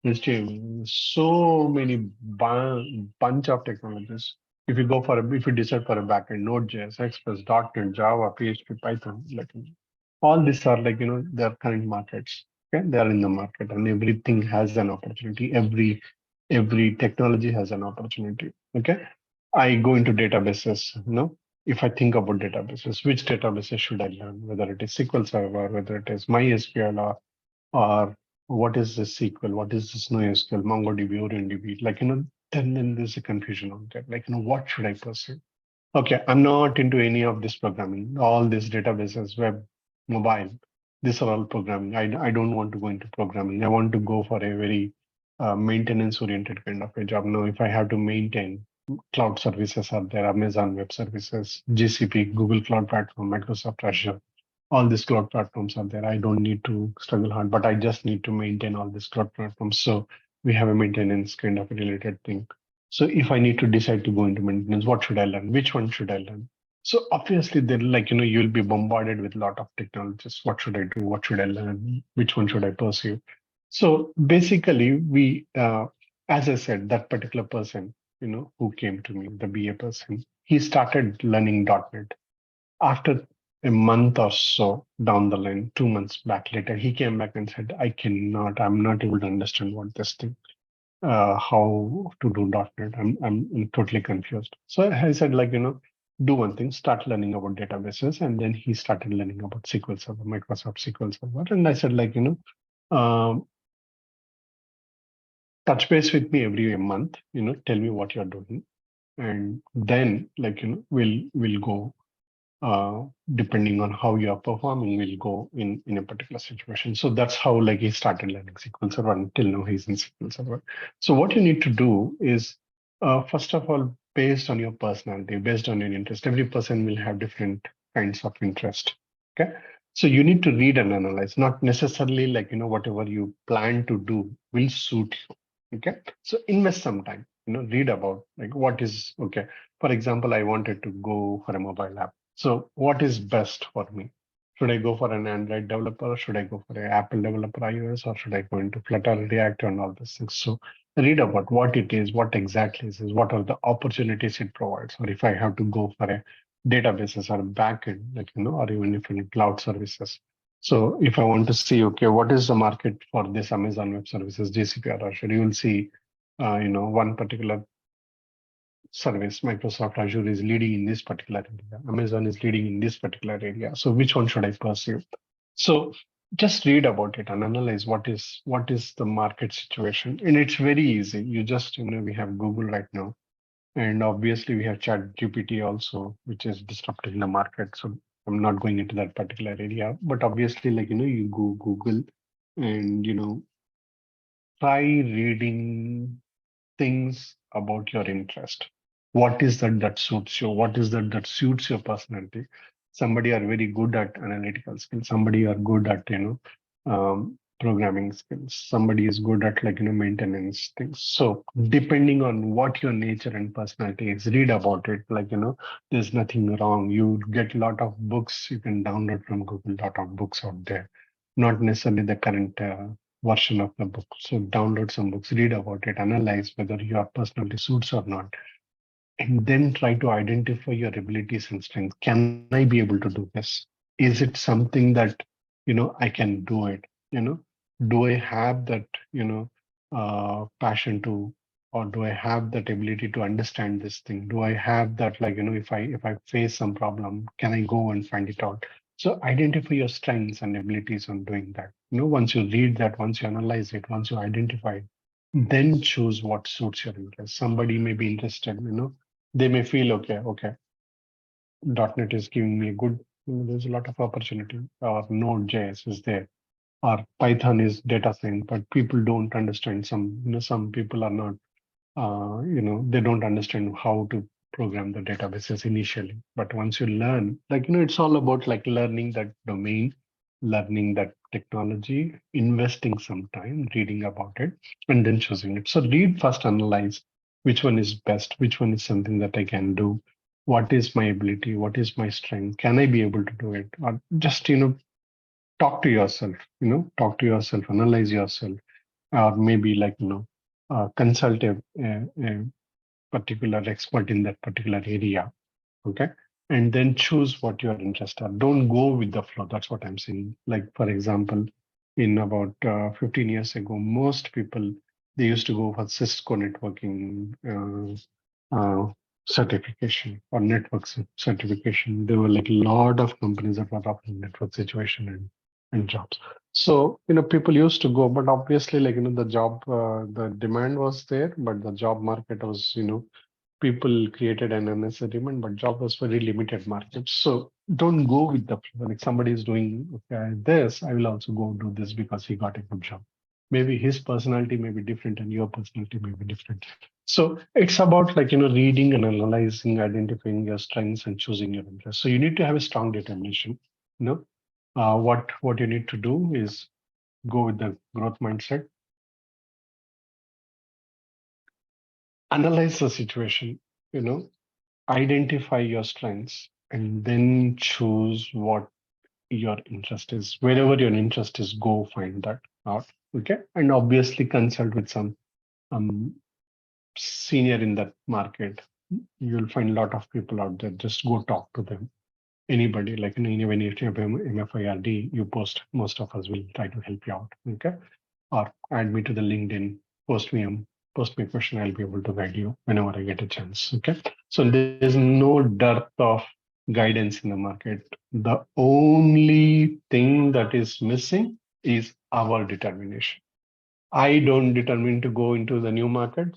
HTML. So many bunch of technologies. If you decide for a backend, Node.js, Express, .NET, Java, PHP, Python, like all these are like their current markets. Okay, they are in the market, and everything has an opportunity. Every technology has an opportunity. Okay, I go into databases. If I think about databases, which databases should I learn? Whether it is SQL Server, whether it is MySQL, or What is this SQL? What is this NoSQL, MongoDB, OrientDB? Then there's a confusion on that. What should I pursue? Okay, I'm not into any of this programming. All these databases, web, mobile, these are all programming. I don't want to go into programming. I want to go for a very maintenance-oriented kind of a job. Now, if I have to maintain cloud services are there, Amazon Web Services, GCP, Google Cloud Platform, Microsoft Azure, all these cloud platforms are there. I don't need to struggle hard, but I just need to maintain all these cloud platforms. So we have a maintenance kind of a related thing. So if I need to decide to go into maintenance, what should I learn? Which one should I learn? So obviously then you'll be bombarded with a lot of technologies. What should I do? What should I learn? Which one should I pursue? So basically as I said, that particular person, who came to me, the BA person, he started learning .NET. After a month or so down the line, 2 months back later, he came back and said, I'm not able to understand what this thing, how to do .NET. I'm totally confused. So I said, do one thing, start learning about databases. And then he started learning about SQL Server, Microsoft SQL Server. And I said, um, touch base with me every month, tell me what you're doing. And then, we'll go depending on how you are performing, will go in a particular situation. So that's how he started learning SQL Server. Until now, he's in SQL Server. So what you need to do is, first of all, based on your personality, based on your interest, every person will have different kinds of interest. Okay. So you need to read and analyze, not necessarily whatever you plan to do will suit you. Okay. So invest some time, read about what is okay. For example, I wanted to go for a mobile app. So what is best for me? Should I go for an Android developer? Should I go for an Apple developer iOS, or should I go into Flutter, React, and all these things? So read about what it is, what exactly it is, what are the opportunities it provides, or if I have to go for a databases or a backend, or even if in cloud services. So if I want to see, okay, what is the market for this Amazon Web Services, GCP or Azure, you will see, one particular service, Microsoft Azure is leading in this particular area. Amazon is leading in this particular area. So which one should I pursue? So just read about it and analyze what is the market situation. And it's very easy. You just, we have Google right now. And obviously we have Chat GPT also, which is disrupting the market. So I'm not going into that particular area. But obviously, you go Google and try reading things about your interest. What is that suits you? What is that suits your personality? Somebody are very good at analytical skills. Somebody are good at programming skills. Somebody is good at maintenance things. So depending on what your nature and personality is, read about it. There's nothing wrong. You get a lot of books you can download from Google. Lot of books out there, not necessarily the current. Version of the book. So download some books, read about it, analyze whether your personality suits or not, and then try to identify your abilities and strengths. Can I be able to do this? Is it something that I can do it? Do I have that passion to, or do I have that ability to understand this thing? Do I have that if I face some problem, can I go and find it out? So identify your strengths and abilities on doing that. Once you read that, once you analyze it, once you identify it, then choose what suits your interest. Somebody may be interested, they may feel okay, .NET is giving me a good, there's a lot of opportunity, or Node.js is there, or Python is data science, but people don't understand some people are not, they don't understand how to program the databases initially. But once you learn, it's all about learning that domain, learning that technology, investing some time, reading about it, and then choosing it. So read first, analyze which one is best, which one is something that I can do, what is my ability, what is my strength, can I be able to do it, or just talk to yourself, talk to yourself, analyze yourself, or maybe consult a particular expert in that particular area. Okay. And then choose what you are interested in. Don't go with the flow. That's what I'm saying. Like, for example, in about 15 years ago, most people, they used to go for Cisco networking certification or certification. There were a lot of companies that were offering network situation and jobs. So, people used to go, but obviously, the demand was there, but the job market was, people created an unnecessary demand, but job was very limited market. So don't go with the flow. Like somebody is doing this, I will also go do this because he got a good job. Maybe his personality may be different and your personality may be different. So it's about reading and analyzing, identifying your strengths and choosing your interests. So you need to have a strong determination. You know, what you need to do is go with the growth mindset, analyze the situation, you know, identify your strengths, and then choose what your interest is. Wherever your interest is, go find that out. Okay. And obviously consult with some um, senior in that market. You'll find a lot of people out there. Just go talk to them. Anybody, even if you have MFIRD, you post, most of us will try to help you out. Okay. Or add me to the LinkedIn, post me a question. I'll be able to guide you whenever I get a chance. Okay. So there's no dearth of guidance in the market. The only thing that is missing is our determination. I don't determine to go into the new market.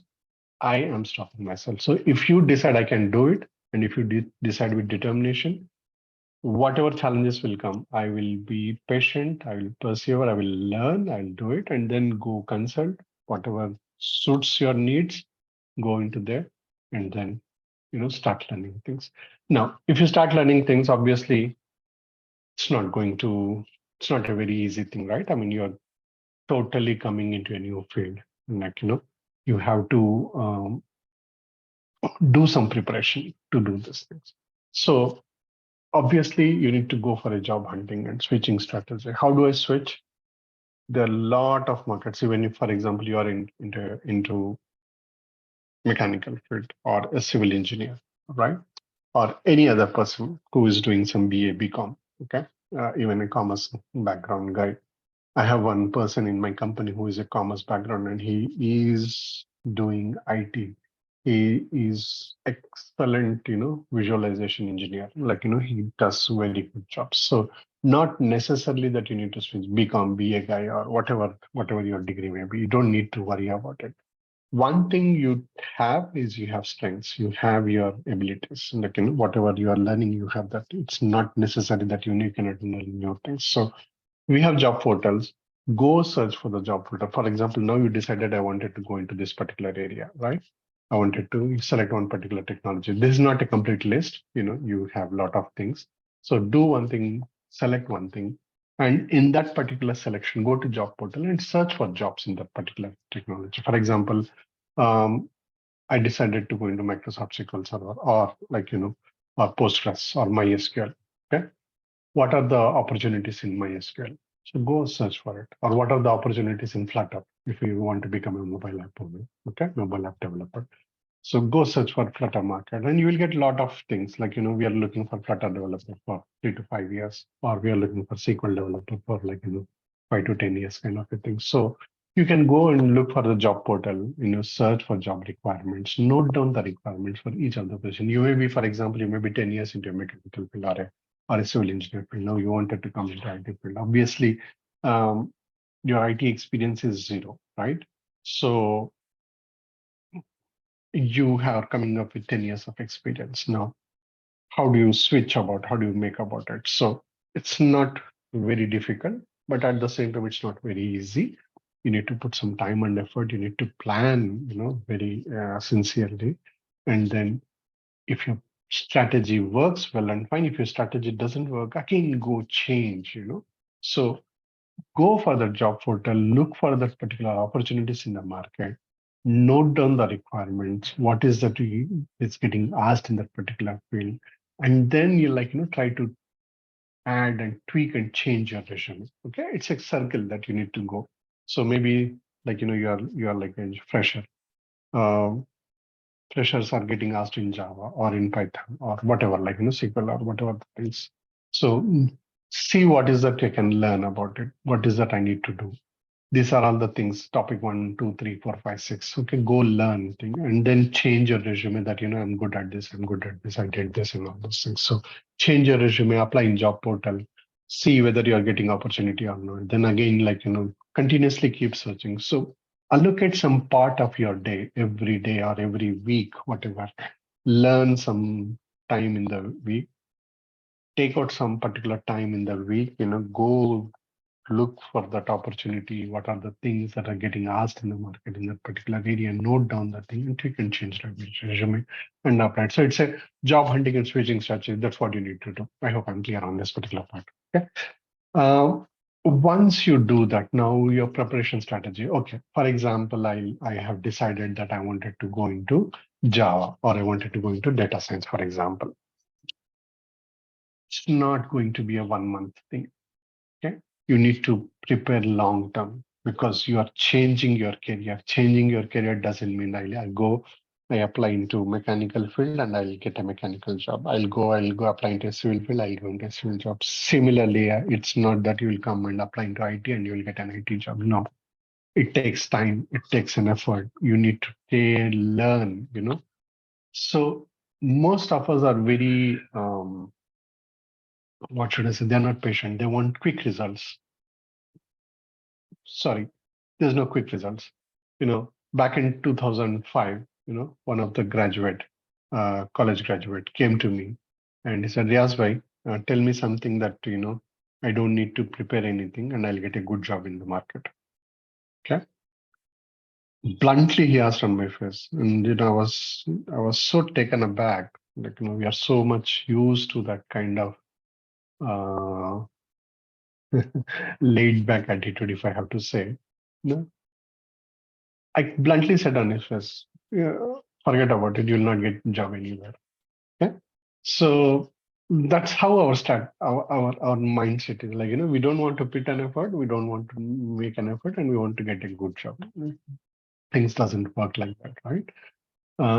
I am stopping myself. So if you decide I can do it, and if you decide with determination, whatever challenges will come, I will be patient, I will persevere, I will learn, I'll do it, and then go consult whatever suits your needs, go into there, and then start learning things. Now, if you start learning things, obviously it's not going to, it's not a very easy thing, right? I mean, you're totally coming into a new field. You have to do some preparation to do these things. So obviously, you need to go for a job hunting and switching strategy. How do I switch? There are a lot of markets. Even if, for example, you are into mechanical field or a civil engineer, right? Or any other person who is doing some BA, BCom, okay? Even a commerce background guy. I have one person in my company who is a commerce background and he is doing IT. He is excellent, visualization engineer. He does very good jobs. So not necessarily that you need to switch become BA guy or whatever your degree may be. You don't need to worry about it. One thing you have is you have strengths, you have your abilities. Whatever you are learning, you have that. It's not necessary that you cannot learn new things. So we have job portals. Go search for the job portal. For example, now you decided I wanted to go into this particular area, right? I wanted to select one particular technology. This is not a complete list. You have a lot of things. So do one thing, select one thing, and in that particular selection, go to job portal and search for jobs in that particular technology. For example, um, I decided to go into Microsoft SQL Server or or Postgres or MySQL. Okay, what are the opportunities in MySQL? So go search for it. Or what are the opportunities in Flutter if you want to become a mobile app owner, okay, mobile app developer. So go search for Flutter market and you will get a lot of things we are looking for Flutter developer for 3 to 5 years, or we are looking for SQL developer for 5 to 10 years kind of a thing. So you can go and look for the job portal, search for job requirements, note down the requirements for each of the position. You may be, for example, you may be 10 years into a mechanical field or a civil engineer field. Now you wanted to come into IT field. Obviously, um, your IT experience is zero, right? So you are coming up with 10 years of experience now. How do you switch about? How do you make about it? So it's not very difficult, but at the same time, it's not very easy. You need to put some time and effort. You need to plan, very sincerely. And then if your strategy works well and fine, if your strategy doesn't work, again, go change. So go for the job portal, look for that particular opportunities in the market, note down the requirements, what is that is getting asked in that particular field, and then you try to add and tweak and change your resume. Okay, it's a circle that you need to go. So maybe you are like a fresher. Um, Freshers are getting asked in Java or in Python or whatever, SQL or whatever that is. So see what is that you can learn about it. What is that I need to do? These are all the things, topic 1, 2, 3, 4, 5, 6. Okay, go learn and then change your resume that, I'm good at this, I'm good at this, I did this and all those things. So change your resume, apply in job portal, see whether you're getting opportunity or not. Then again, continuously keep searching. So allocate some part of your day, every day or every week, whatever. Learn some time in the week. Take out some particular time in the week, go look for that opportunity. What are the things that are getting asked in the market in that particular area? Note down the thing and you can change that resume and apply it. So it's a job hunting and switching strategy. That's what you need to do. I hope I'm clear on this particular part. Okay. Uh, Once you do that, now your preparation strategy. Okay. For example, I have decided that I wanted to go into Java or I wanted to go into data science, for example. It's not going to be a 1 month thing. Okay. You need to prepare long term because you are changing your career. Changing your career doesn't mean I apply into mechanical field and I'll get a mechanical job. I'll go apply into a civil field, I'll go into a civil job. Similarly, it's not that you will come and apply into IT and you will get an IT job. No, it takes time, it takes an effort. You need to learn. So most of us are very what should I say? They're not patient. They want quick results. Sorry, there's no quick results. Back in 2005, one of the college graduate came to me and he said, Riyaz bhai, tell me something that, I don't need to prepare anything and I'll get a good job in the market. Okay. Bluntly, he asked on my face. And, I was so taken aback. We are so much used to that kind of uh, laid back attitude, if I have to say. I bluntly said on his face, yeah, forget about it, you'll not get job anywhere. Okay. So that's how our mindset is like, we don't want to put an effort, we don't want to make an effort, and we want to get a good job. Things doesn't work like that, right?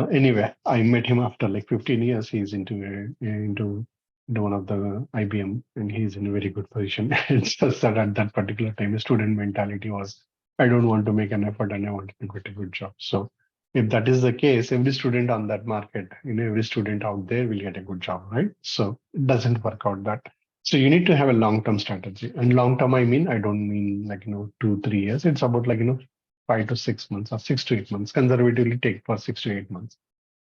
Anyway, I met him after like 15 years. He's into one of the IBM, and he's in a very good position. It's just that at that particular time, the student mentality was, I don't want to make an effort and I want to get a good job. So if that is the case, every student on that market, every student out there will get a good job, right? So it doesn't work out that. So you need to have a long-term strategy. And long-term, I don't mean 2, 3 years. It's about 5 to 6 months or 6 to 8 months, conservatively take for 6 to 8 months.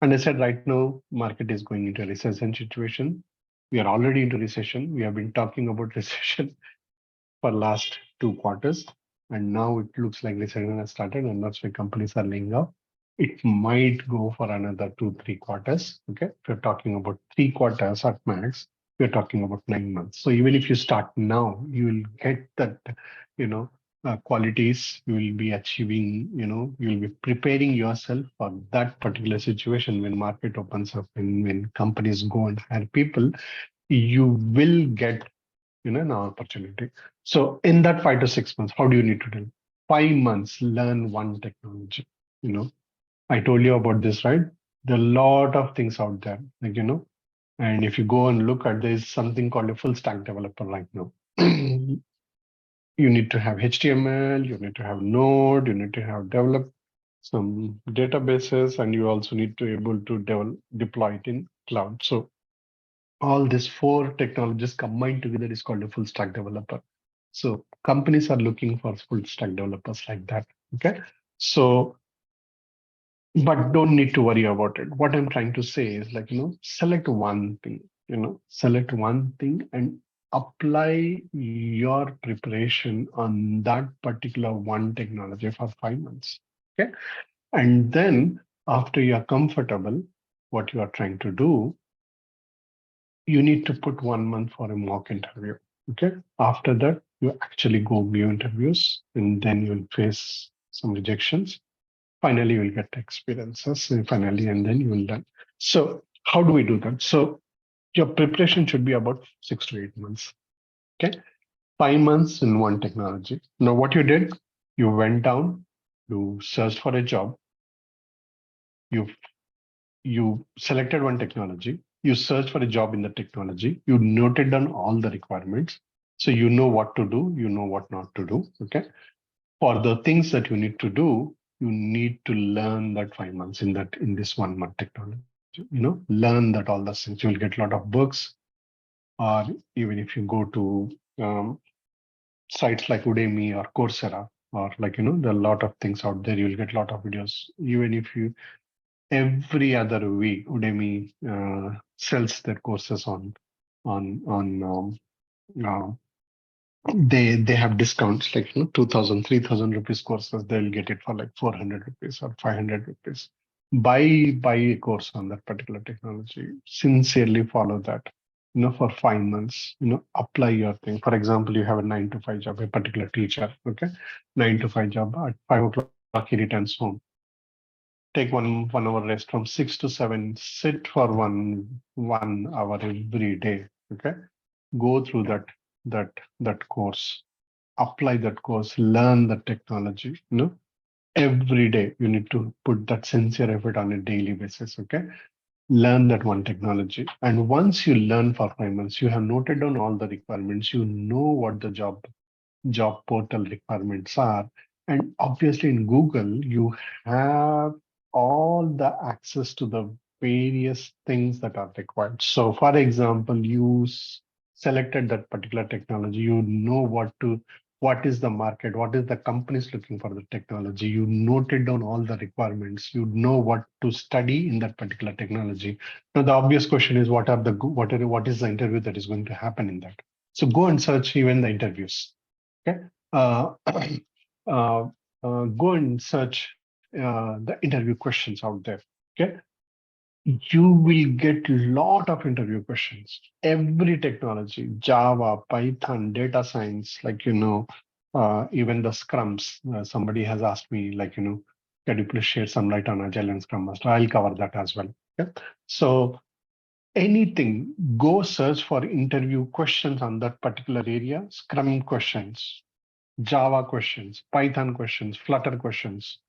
And I said, right now, market is going into a recession situation. We are already into recession. We have been talking about recession for last 2 quarters. And now it looks like recession has started and that's why companies are laying off. It might go for another 2, 3 quarters. Okay. If you're talking about 3 quarters at max, we're talking about 9 months. So even if you start now, you will get that, you know, qualities you will be achieving, you will be preparing yourself for that particular situation when market opens up and when companies go and hire people, you will get an opportunity. So in that 5 to 6 months, how do you need to do? 5 months, learn one technology. I told you about this, right? There are a lot of things out there, and if you go and look at, there's something called a full stack developer right now. You need to have HTML, you need to have Node, you need to have develop some databases, and you also need to able to deploy it in cloud. So all these four technologies combined together is called a full stack developer. So companies are looking for full stack developers like that. Okay. So, but don't need to worry about it. What I'm trying to say is select one thing, select one thing and apply your preparation on that particular one technology for 5 months. Okay. And then after you're comfortable, what you are trying to do, you need to put 1 month for a mock interview. Okay. After that, you actually go view interviews and then you'll face some rejections. Finally, you'll get experiences and finally, and then you will learn. So how do we do that? So your preparation should be about 6 to 8 months. Okay. 5 months in one technology. Now, what you did, you went down, you searched for a job, you you selected one technology, you search for a job in the technology, you noted down all the requirements. So you know what to do, you know what not to do. Okay. For the things that you need to do, you need to learn that 5 months in this 1 month technology. Learn that all the things. You will get a lot of books, or even if you go to sites like Udemy or Coursera, or there are a lot of things out there. You'll get a lot of videos. Even if you every other week, Udemy sells their courses on uh, they have discounts like 2000 rupees courses. They'll get it for like 400 rupees or 500 rupees. Buy a course on that particular technology. Sincerely follow that. For 5 months, apply your thing. For example, you have a 9 to 5 job, a particular teacher, okay, 9 to 5 job. At 5 o'clock, he returns home. Take one hour rest from 6 to 7. Sit for one hour every day. Okay, go through that that course, apply that course, learn the technology. Every day you need to put that sincere effort on a daily basis. Okay, learn that one technology, and once you learn for 5 months, you have noted down all the requirements. You know what the job portal requirements are. And obviously, in Google, you have all the access to the various things that are required. So, for example, selected that particular technology, you know what is the market, what is the companies looking for the technology. You noted down all the requirements. You know what to study in that particular technology. Now, the obvious question is, what is the interview that is going to happen in that? So go and search even the interviews. Okay. Uh, uh, go and search the interview questions out there. Okay. You will get lot of interview questions. Every technology, Java, Python, data science, even the scrums. Somebody has asked me, can you please share some light on Agile and Scrum Master? I'll cover that as well. Okay. So anything, go search for interview questions on that particular area, Scrum questions, Java questions, Python questions, Flutter questions,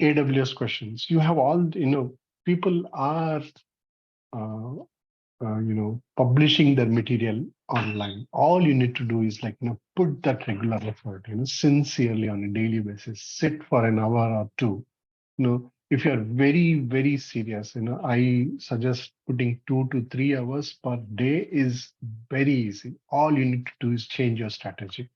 AWS questions. You have all, people are, uh, publishing their material online. All you need to do is put that regular effort, sincerely on a daily basis. Sit for an hour or two. If you're very, very serious, I suggest putting 2 to 3 hours per day is very easy. All you need to do is change your strategy.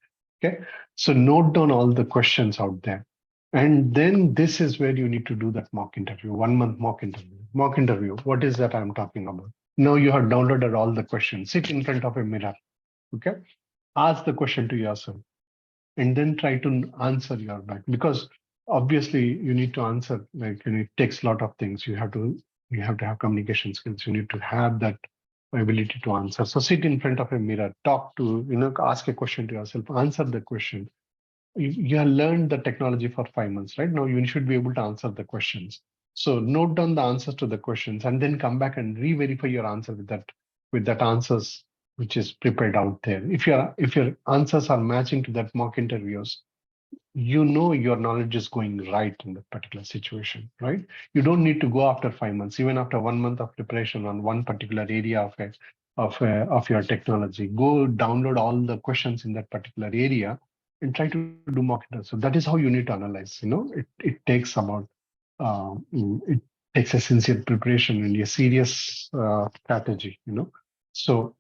Okay. So note down all the questions out there. And then this is where you need to do that mock interview, 1 month mock interview. Mock interview, what is that I'm talking about? Now you have downloaded all the questions. Sit in front of a mirror. Okay. Ask the question to yourself and then try to answer your back, because obviously you need to answer, it takes a lot of things. You have to have communication skills. You need to have that ability to answer. So sit in front of a mirror, talk to, ask a question to yourself, answer the question. You have learned the technology for 5 months, right? Now you should be able to answer the questions. So note down the answers to the questions and then come back and re-verify your answer with that answers which is prepared out there. If your answers are matching to that mock interviews, your knowledge is going right in that particular situation, right? You don't need to go after 5 months, even after 1 month of preparation on one particular area of your technology. Go download all the questions in that particular area and try to do mock interview. So that is how you need to analyze. It takes it takes a sincere preparation and a serious strategy. So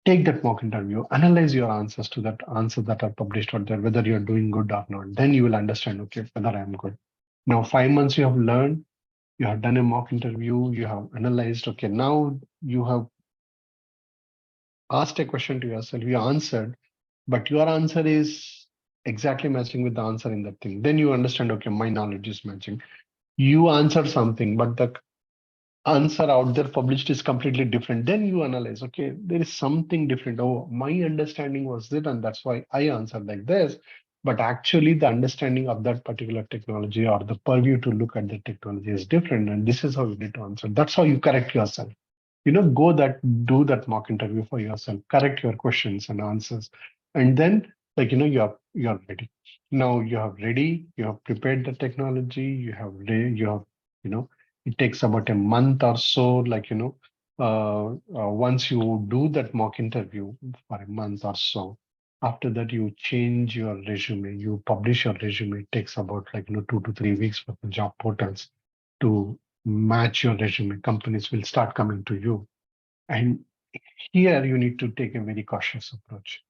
take that mock interview, analyze your answers to that answer that are published out there, whether you're doing good or not. Then you will understand, okay, whether I'm good. Now, 5 months you have learned, you have done a mock interview, you have analyzed, okay, now you have asked a question to yourself, you answered, but your answer is exactly matching with the answer in that thing. Then you understand, okay, my knowledge is matching. You answered something, but the answer out there published is completely different. Then you analyze, okay, there is something different. Oh, my understanding was this, and that's why I answered like this. But actually, the understanding of that particular technology or the purview to look at the technology is different. And this is how you need to answer. That's how you correct yourself. Do that mock interview for yourself, correct your questions and answers. And then, you're ready. Now you have ready, you have prepared the technology, you know, it takes about a month or so, once you do that mock interview for a month or so, after that you change your resume, you publish your resume. It takes about 2 to 3 weeks for the job portals to match your resume. Companies will start coming to you. And here you need to take a very cautious approach.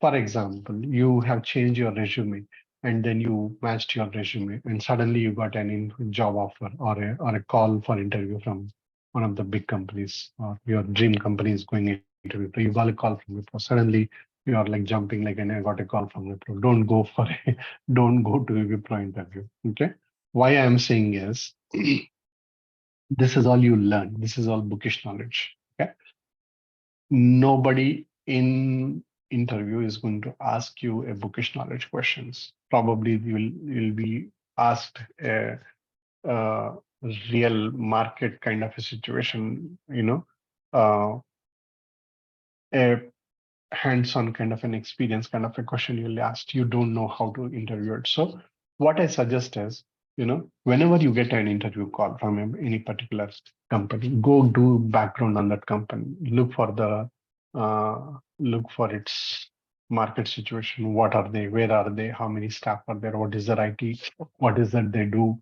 For example, you have changed your resume and then you matched your resume and suddenly you got an job offer or a call for interview from one of the big companies or your dream company is going interview. So you got a call from Wipro. Suddenly you are like jumping like, and I got a call from Wipro. Don't go for a, don't go to a Wipro interview. Okay. Why I am saying is this is all you learn. This is all bookish knowledge. Okay. Nobody in interview is going to ask you a bookish knowledge questions. Probably you'll be asked a real market kind of a situation, uh, a hands-on kind of an experience kind of a question you'll ask. You don't know how to interview it. So what I suggest is, whenever you get an interview call from any particular company, go do background on that company. Look for its market situation. What are they? Where are they? How many staff are there? What is their IT? What is that they do?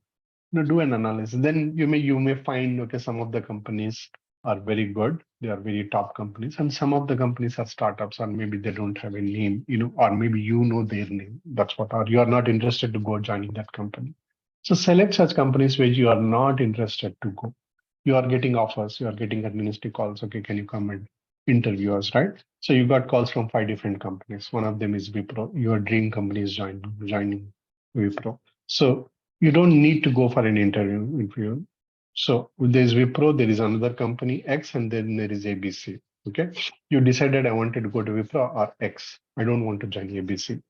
Do an analysis. Then you may find, okay, some of the companies are very good. They are very top companies, and some of the companies are startups, or maybe they don't have a name, or maybe their name. That's what, or you are not interested to go joining that company. So select such companies where you are not interested to go. You are getting offers, you are getting administrative calls. Okay, can you come and interview us, right? So you got calls from 5 different companies. One of them is Wipro. Your dream company is joining Wipro. So you don't need to go for an interview if you. So there's Wipro, there is another company X, and then there is ABC. Okay, you decided I wanted to go to Wipro or X. I don't want to join ABC,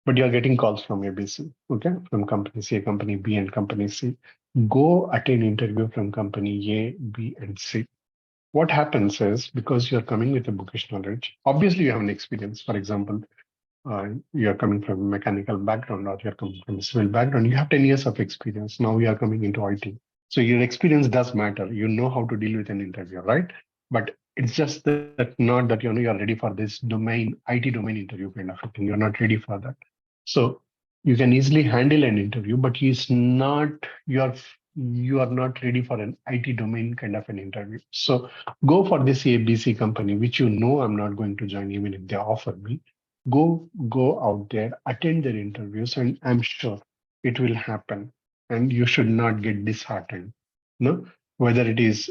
but you're getting calls from ABC. Okay, from company C, company B, and company C. Go attend interview from company A, B, and C. What happens is, because you're coming with a bookish knowledge, obviously you have an experience. For example, you're coming from a mechanical background or you're coming from a civil background, you have 10 years of experience. Now you are coming into IT. So your experience does matter. You know how to deal with an interview, right? But it's just that not that you're ready for this IT domain interview kind of a thing. You're not ready for that. So you can easily handle an interview, but it's not you are not ready for an IT domain kind of an interview. So go for this ABC company, which I'm not going to join even if they offer me. Go out there, attend their interviews, and I'm sure it will happen. And you should not get disheartened. No, whether it is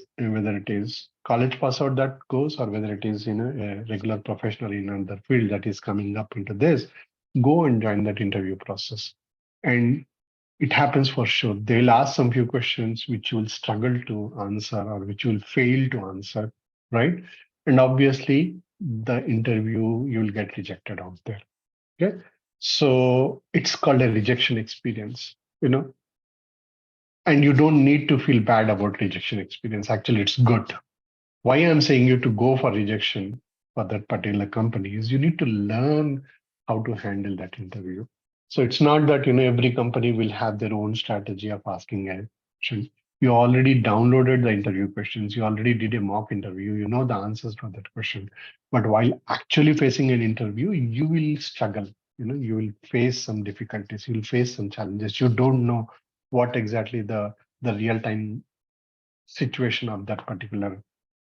college pass out that goes, or whether it is a regular professional in another field that is coming up into this, go and join that interview process. And it happens for sure. They'll ask some few questions which you will struggle to answer or which you will fail to answer, right? And obviously, the interview you'll get rejected out there. Okay. So it's called a rejection experience, and you don't need to feel bad about rejection experience. Actually, it's good. Why I'm saying you to go for rejection for that particular company is you need to learn how to handle that interview. So it's not that every company will have their own strategy of asking a question. You already downloaded the interview questions. You already did a mock interview. You know the answers for that question. But while actually facing an interview, you will struggle. You will face some difficulties. You will face some challenges. You don't know what exactly the real time situation of that particular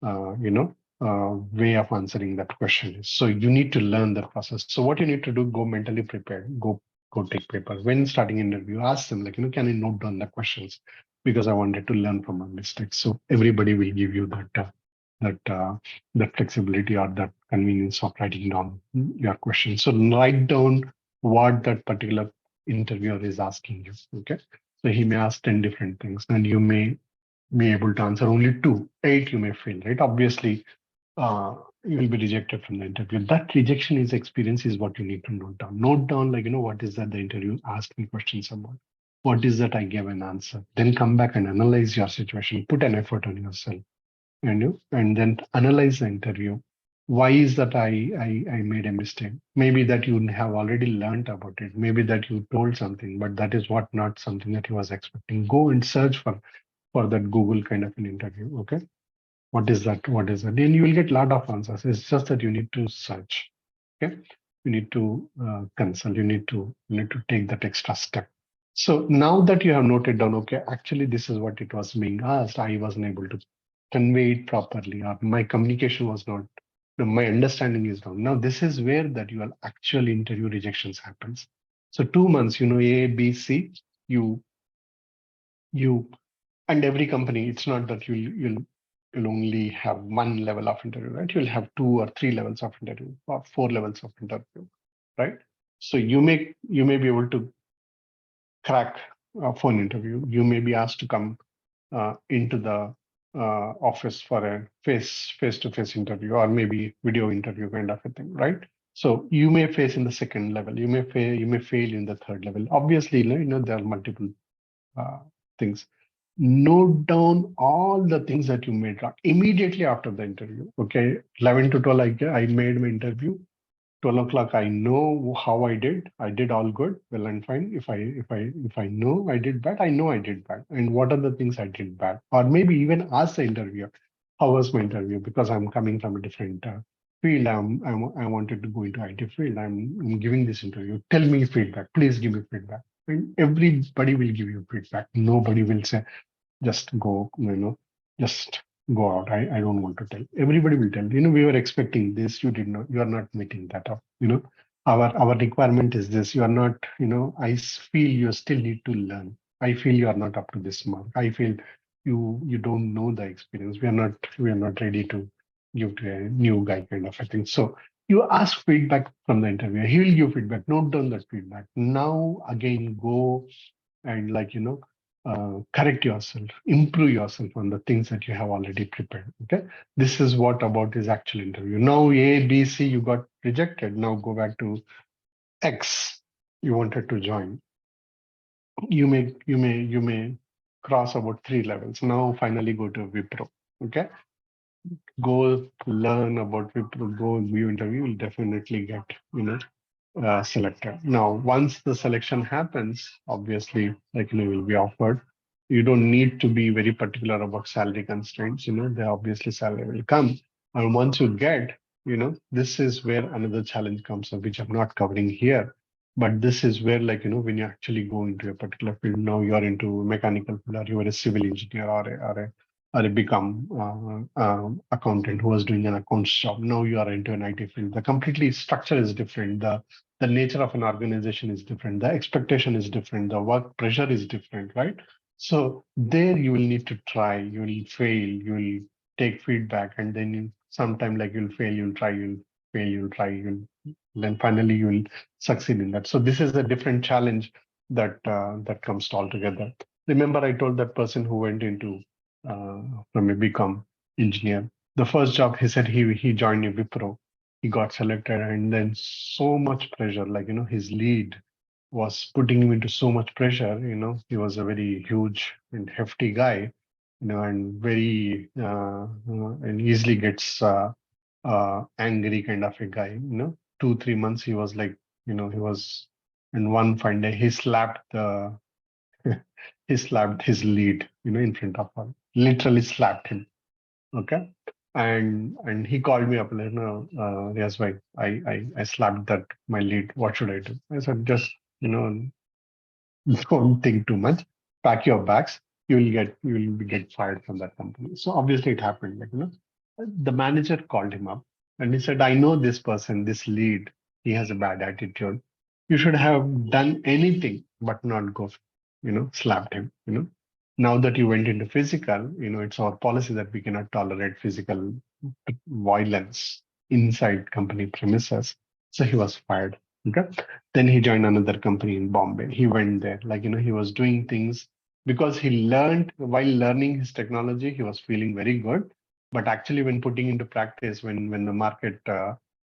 way of answering that question is. So you need to learn the process. So what you need to do, go mentally prepared, go take papers. When starting interview, ask them like, can I note down the questions? Because I wanted to learn from my mistakes. So everybody will give you that flexibility or that convenience of writing down your questions. So write down what that particular interviewer is asking you. Okay. So he may ask 10 different things, and you may be able to answer only two. Eight you may fail, right? Obviously, you will be rejected from the interview. That rejection is experience is what you need to note down. Note down, like, what is that the interview asked me questions about? What is that I gave an answer? Then come back and analyze your situation. Put an effort on yourself, and then analyze the interview. Why is that I made a mistake? Maybe that you have already learned about it. Maybe that you told something, but that is what not something that you was expecting. Go and search for that Google kind of an interview. Okay. What is that? What is that? Then you will get a lot of answers. It's just that you need to search. Okay. You need to consult. You need to take that extra step. So now that you have noted down, okay, actually this is what it was being asked. I wasn't able to convey it properly, or my communication was not My understanding is wrong. Now this is where that your actual interview rejections happens. So 2 months, A, B, C, you you and every company, it's not that you'll only have one level of interview, right? You'll have 2 or 3 levels of interview or 4 levels of interview, right? So you may be able to crack a phone interview. You may be asked to come into the office for a face-to-face interview or maybe video interview kind of a thing, right? So you may face in the second level. You may fail in the third level. Obviously, there are multiple uh, things. Note down all the things that you made wrong immediately after the interview. Okay, 11 to 12, I made my interview. 12 o'clock, I know how I did. I did all good, well and fine. If I know I did bad, I know I did bad. And what are the things I did bad? Or maybe even ask the interviewer, how was my interview? Because I'm coming from a different field. I wanted to go into IT field. I'm giving this interview. Tell me feedback. Please give me feedback. And everybody will give you feedback. Nobody will say, just go, just go out. I don't want to tell. Everybody will tell. We were expecting this. You did not. You are not meeting that up. Our requirement is this. You are not. Feel you still need to learn. I feel you are not up to this mark. I feel you don't know the experience. We are not ready to give to a new guy kind of a thing. So you ask feedback from the interviewer. He will give feedback. Note down that feedback. Now again go and correct yourself, improve yourself on the things that you have already prepared. Okay, this is what about his actual interview. Now A, B, C, you got rejected. Now go back to X. You wanted to join. You may cross about 3 levels. Now finally go to Wipro. Okay, go learn about Wipro. Go view interview. You'll definitely get selected. Now, once the selection happens, obviously, will be offered. You don't need to be very particular about salary constraints. The obviously salary will come. And once you get, this is where another challenge comes up, which I'm not covering here. But this is where, when you actually go into a particular field, now you're into mechanical field, or you are a civil engineer or a become accountant who was doing an accounts job. Now you are into an IT field. The completely structure is different. The nature of an organization is different. The expectation is different. The work pressure is different, right? So there you will need to try. You will fail. You will take feedback, and then sometime you'll fail. You'll try. You'll fail. You'll try. Then finally you will succeed in that. So this is a different challenge that comes all together. Remember, I told that person who went into from a become engineer. The first job he said he joined a Wipro. He got selected, and then so much pressure. His lead was putting him into so much pressure. He was a very huge and hefty guy. And very and easily gets angry kind of a guy. 2 3 months he was like, he was. And one fine day he slapped the he slapped his lead, in front of her. Literally slapped him. Okay. And he called me up like, no, Riyaz bhai, I slapped that my lead. What should I do? I said, just, don't think too much. Pack your bags. You will get fired from that company. So obviously it happened. The manager called him up and he said, I know this person, this lead, he has a bad attitude. You should have done anything but not go, slapped him. Now that you went into physical, it's our policy that we cannot tolerate physical violence inside company premises. So he was fired. Okay. Then he joined another company in Bombay. He went there, he was doing things because he learned while learning his technology, he was feeling very good. But actually, when putting into practice, when the market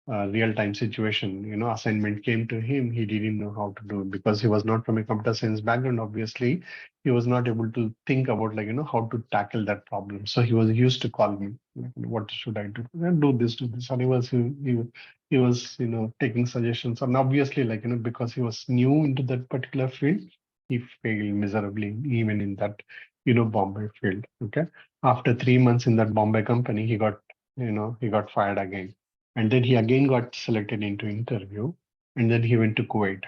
real time situation, assignment came to him, he didn't know how to do it because he was not from a computer science background. Obviously, he was not able to think about how to tackle that problem. So he was used to call me, what should I do? Do this, do this. And he was taking suggestions. And obviously, because he was new into that particular field, he failed miserably, even in that, Bombay field. Okay. After 3 months in that Bombay company, he got fired again. And then he again got selected into interview. And then he went to Kuwait.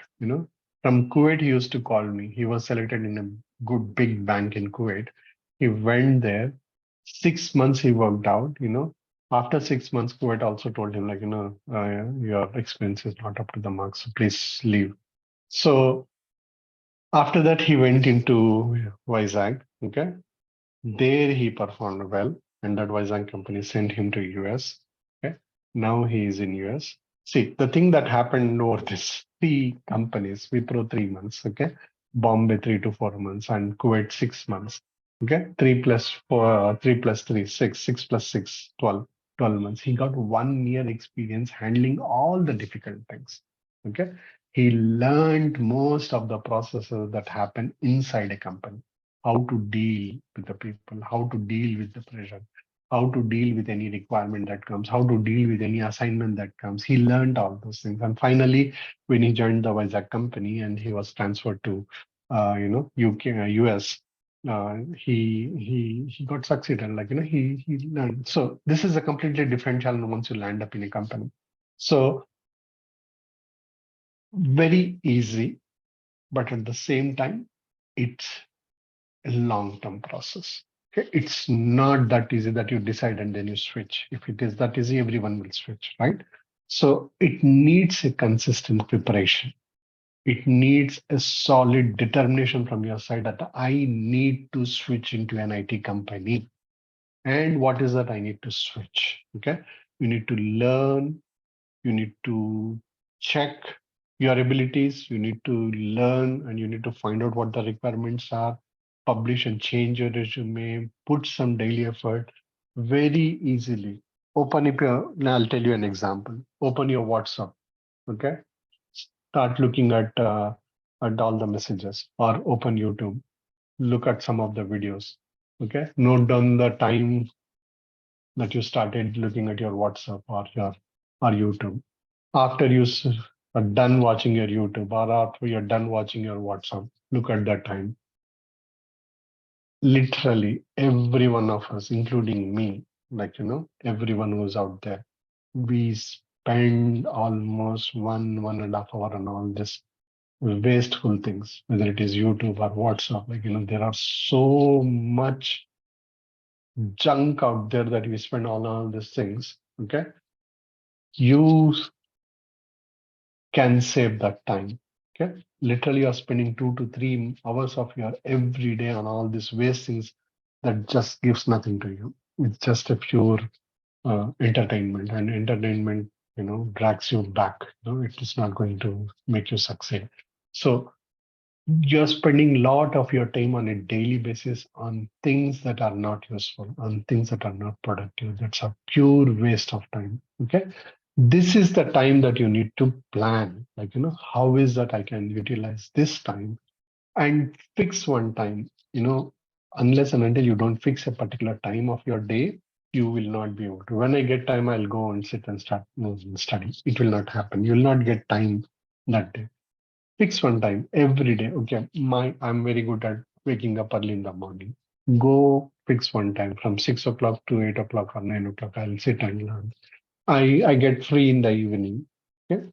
From Kuwait, he used to call me. He was selected in a good big bank in Kuwait. He went there. 6 months he worked out. After 6 months, Kuwait also told him, like, your experience is not up to the mark, so please leave. So after that, he went into Vizag. Okay. There he performed well, and that Vizag company sent him to US. Okay. Now he is in US. See, the thing that happened over this three companies, Wipro 3 months, okay, Bombay 3 to 4 months, and Kuwait 6 months. Okay, 3 plus 4, 3 plus 3, 6, 6 plus 6, 12, 12 months. He got 1 year experience handling all the difficult things. Okay. He learned most of the processes that happen inside a company, how to deal with the people, how to deal with the pressure, how to deal with any requirement that comes, how to deal with any assignment that comes. He learned all those things. And finally, when he joined the Vizag company and he was transferred to, UK, US, he got succeeded. Like, he learned. So this is a completely different challenge once you land up in a company. So very easy, but at the same time, it's a long-term process. Okay? It's not that easy that you decide and then you switch. If it is that easy, everyone will switch, right? So it needs a consistent preparation. It needs a solid determination from your side that I need to switch into an IT company. And what is that I need to switch? Okay. You need to learn, you need to check your abilities, you need to learn, and you need to find out what the requirements are, publish and change your resume, put some daily effort very easily. Open up your, now I'll tell you an example. Open your WhatsApp, okay? Start looking at all the messages, or open YouTube, look at some of the videos, okay? Note down the time that you started looking at your WhatsApp or YouTube. After are done watching your YouTube, or after you're done watching your WhatsApp, look at that time. Literally every one of us, including me, like, everyone who's out there, we spend almost 1.5 hours on all this wasteful things, whether it is YouTube or WhatsApp. Like, there are so much junk out there that we spend all these things. Okay. You can save that time. Okay. Literally, you're spending 2 to 3 hours of your every day on all these waste things that just gives nothing to you. It's just a pure entertainment, and entertainment, drags you back. It is not going to make you succeed. So you're spending a lot of your time on a daily basis on things that are not useful, on things that are not productive. That's a pure waste of time. Okay. This is the time that you need to plan. Like, how is that I can utilize this time and fix one time, unless and until you don't fix a particular time of your day, you will not be able to. When I get time, I'll go and sit and start study. It will not happen. You will not get time that day. Fix one time every day. Okay, I'm very good at waking up early in the morning. Go fix one time from 6 o'clock to 8 o'clock or 9 o'clock. I'll sit and learn. I get free in the evening. Okay,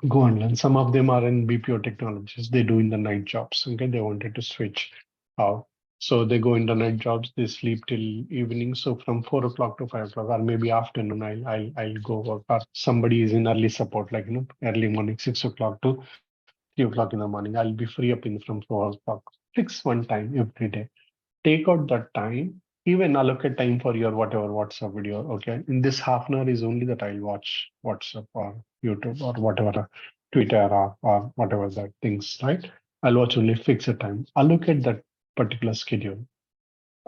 go and learn. Some of them are in BPO technologies. They do in the night jobs. Okay, they wanted to switch out. So they go in the night jobs, they sleep till evening. So from 4 o'clock to 5 o'clock, or maybe afternoon, I'll go work. Or somebody is in early support, like, early morning, 6 o'clock to 3 o'clock in the morning. I'll be free up in from 4 o'clock. Fix one time every day. Take out that time. Even allocate time for your whatever WhatsApp video. Okay. In this half an hour is only that I'll watch WhatsApp or YouTube or whatever, Twitter or whatever that things, right? I'll watch only fix a time. Allocate that particular schedule.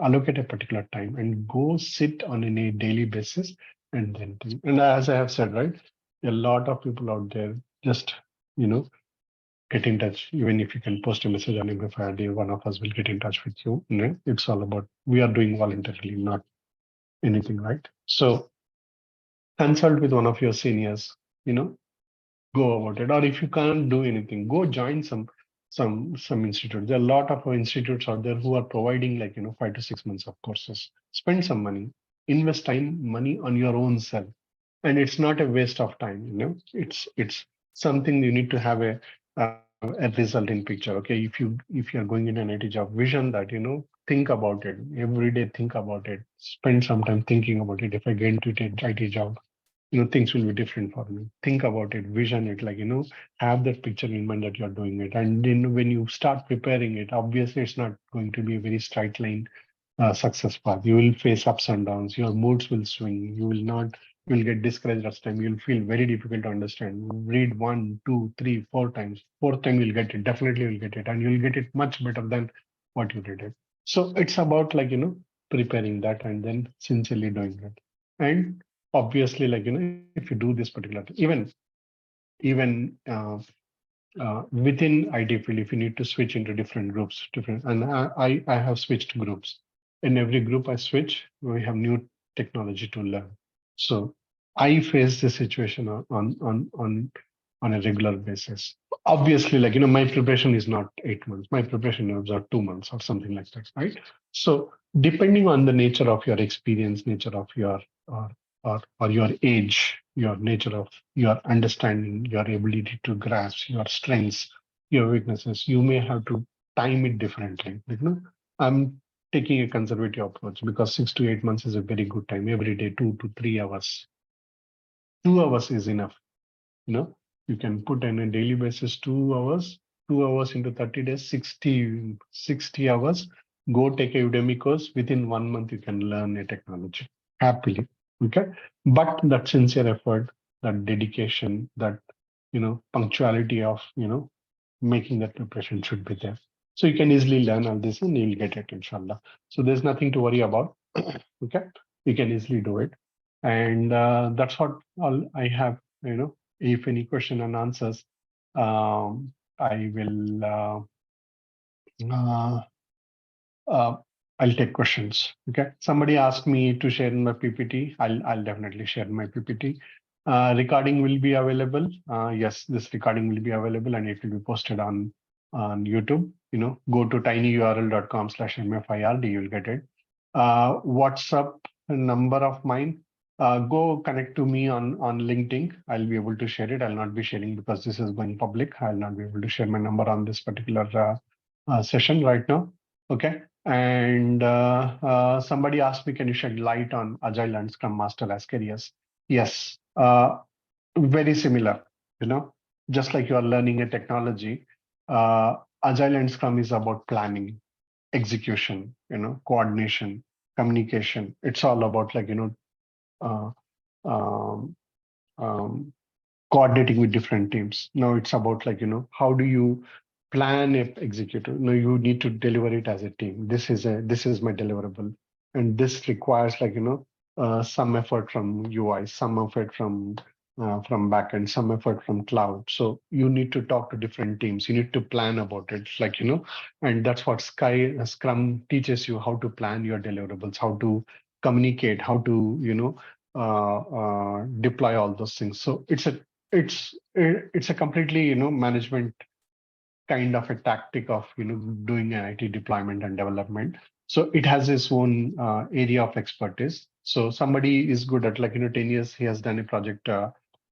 Allocate a particular time and go sit on a daily basis and then think. And as I have said, right, a lot of people out there just, you know, get in touch. Even if you can post a message on every Friday, one of us will get in touch with you. It's all about we are doing voluntarily, not anything, right? So consult with one of your seniors, you know, go about it. Or if you can't do anything, go join some institute. There are a lot of institutes out there who are providing, like, 5 to 6 months of courses. Spend some money, invest time, money on your own self. And it's not a waste of time, it's something you need to have a result in picture. Okay, if you're going in an IT job, vision that, think about it every day. Think about it. Spend some time thinking about it. If I get into an IT job, things will be different for me. Think about it, vision it, have that picture in mind that you're doing it. And then when you start preparing it, obviously it's not going to be a very straight line success path. You will face ups and downs. Your moods will swing. You will get discouraged last time. You'll feel very difficult to understand. Read one, two, three, four times. Fourth time you'll get it. Definitely you'll get it. And you'll get it much better than what you did it. So it's about preparing that and then sincerely doing it. And obviously, if you do this particular thing, even within IT field, if you need to switch into different groups, and I have switched groups. In every group I switch, we have new technology to learn. So I face this situation on a regular basis. Obviously, my preparation is not 8 months. My preparation is 2 months or something like that, right? So depending on the nature of your experience, nature of your or or your age, your nature of your understanding, your ability to grasp your strengths, your weaknesses, you may have to time it differently. I'm taking a conservative approach because 6 to 8 months is a very good time. Every day, 2 to 3 hours. 2 hours is enough. You know, you can put on a daily basis 2 hours, 2 hours into 30 days, 60 hours. Go take a Udemy course. Within 1 month, you can learn a technology happily. Okay. But that sincere effort, that dedication, that punctuality of making that preparation should be there. So you can easily learn all this and you'll get it, inshallah. So there's nothing to worry about. Okay. You can easily do it. And that's what all I have, if any question and answers, I will uh, uh, I'll take questions. Okay. Somebody asked me to share my PPT. I'll definitely share my PPT. Recording will be available. Yes, this recording will be available and it will be posted on YouTube. Go to tinyurl.com/mfird. You'll get it. WhatsApp number of mine. Go connect to me on LinkedIn. I'll be able to share it. I'll not be sharing because this is going public. I'll not be able to share my number on this particular session right now. Okay. And somebody asked me, can you shed light on Agile and Scrum Master as careers? Yes, very similar. Just like you are learning a technology, Agile and Scrum is about planning, execution, coordination, communication. It's all about uh, um, um, coordinating with different teams. Now it's about how do you plan a executive? No, you need to deliver it as a team. This is my deliverable, and this requires some effort from UI, some effort from backend, some effort from cloud. So you need to talk to different teams. You need to plan about it, and that's what Scrum teaches you, how to plan your deliverables, how to communicate, how to deploy all those things. So it's a completely management kind of a tactic of doing an IT deployment and development. So it has its own area of expertise. So somebody is good at 10 years he has done a project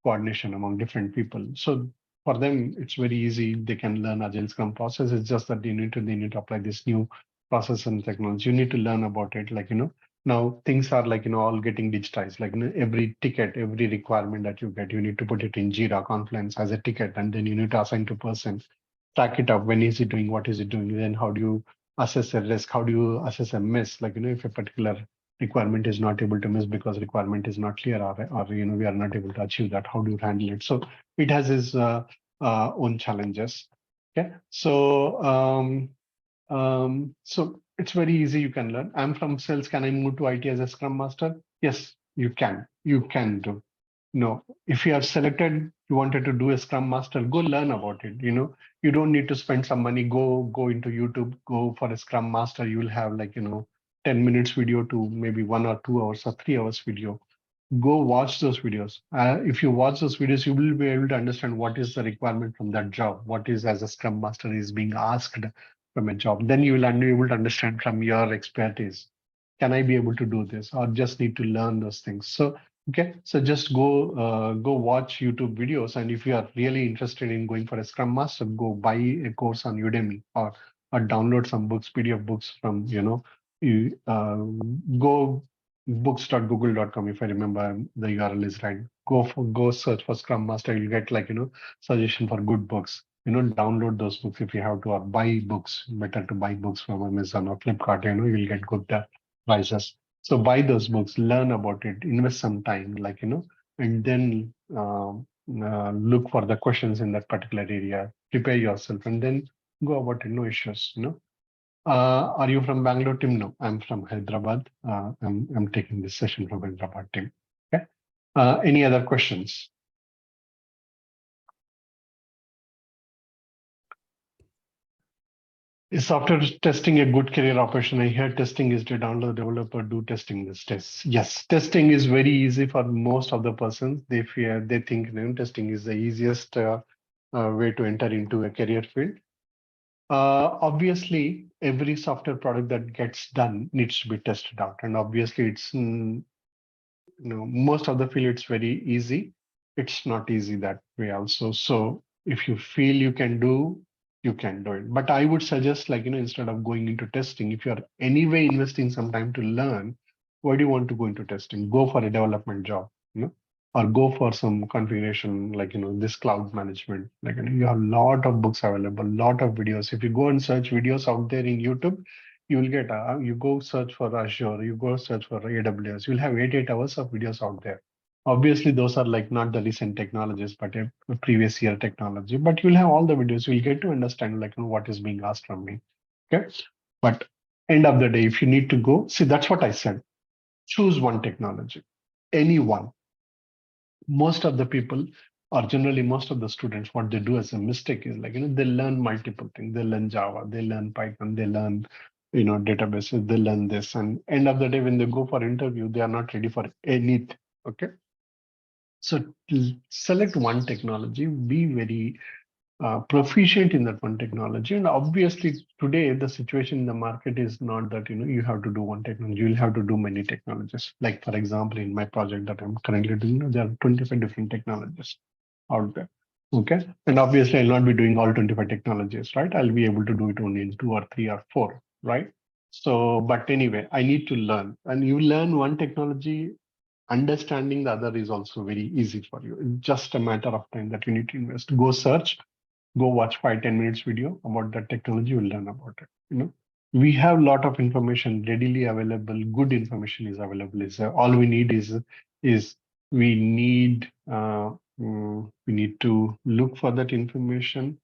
coordination among different people. So for them it's very easy. They can learn Agile Scrum process. It's just that they need to apply this new process and technology. You need to learn about it. Now things are all getting digitized. Every ticket, every requirement that you get, you need to put it in Jira, Confluence as a ticket, and then you need to assign to person, track it up. When is he doing? What is he doing? Then how do you assess a risk? How do you assess a miss? If a particular requirement is not able to miss because requirement is not clear, or we are not able to achieve that, how do you handle it? So it has its own challenges. Okay, so it's very easy. You can learn. I'm from sales. Can I move to IT as a Scrum Master? Yes, you can. You can do. No, if you have selected, you wanted to do a Scrum Master, go learn about it. You don't need to spend some money. Go into YouTube, go for a Scrum Master. You will have 10 minutes video to maybe 1 or 2 hours or 3 hours video. Go watch those videos. If you watch those videos, you will be able to understand what is the requirement from that job, what is as a Scrum Master is being asked from a job. Then you will be able to understand from your expertise. Can I be able to do this, or just need to learn those things? So okay, so just go watch YouTube videos, and if you are really interested in going for a Scrum Master, go buy a course on Udemy or or download some books, PDF books from, you go books.google.com, if I remember the URL is right. Go search for Scrum Master. You'll get suggestion for good books. Download those books if you have to, or buy books. Better to buy books from Amazon or Flipkart. You'll get good prices. So buy those books, learn about it, invest some time, and then look for the questions in that particular area. Prepare yourself, and then go about it. No issues. Are you from Bangalore, Tim? No, I'm from Hyderabad. I'm taking this session from Hyderabad, Tim. Okay. Any other questions? Is software testing a good career option? I hear testing is to download developer, do testing this test. Yes, testing is very easy for most of the persons. They think testing is the easiest way to enter into a career field. Obviously, every software product that gets done needs to be tested out, and obviously, it's most of the field it's very easy. It's not easy that way also. So if you feel you can do, you can do it. But I would suggest, instead of going into testing, if you're anyway investing some time to learn, why do you want to go into testing? Go for a development job, or go for some configuration, this cloud management. You have a lot of books available, lot of videos. If you go and search videos out there in YouTube, you will get, you go search for Azure, you go search for AWS, you'll have 88 hours of videos out there. Obviously, those are not the recent technologies, but a previous year technology. But you'll have all the videos. You'll get to understand what is being asked from me. Okay. But end of the day, if you need to go, see, that's what I said. Choose one technology, any one. Most of the people, or generally most of the students, what they do as a mistake is they learn multiple things. They learn Java, they learn Python, they learn databases, they learn this, and end of the day when they go for interview, they are not ready for anything. Okay. So select one technology, be very proficient in that one technology. And obviously today the situation in the market is not that you have to do one technology, you'll have to do many technologies. Like for example, in my project that I'm currently doing, there are 25 different technologies out there. Okay. And obviously I'll not be doing all 25 technologies, right? I'll be able to do it only in 2 or 3 or 4, right? So, but anyway, I need to learn. And you learn one technology, understanding the other is also very easy for you. It's just a matter of time that you need to invest. Go search, go watch 5-10 minutes video about that technology, you'll learn about it. We have a lot of information readily available. Good information is available. All we need is we need we need to look for that information,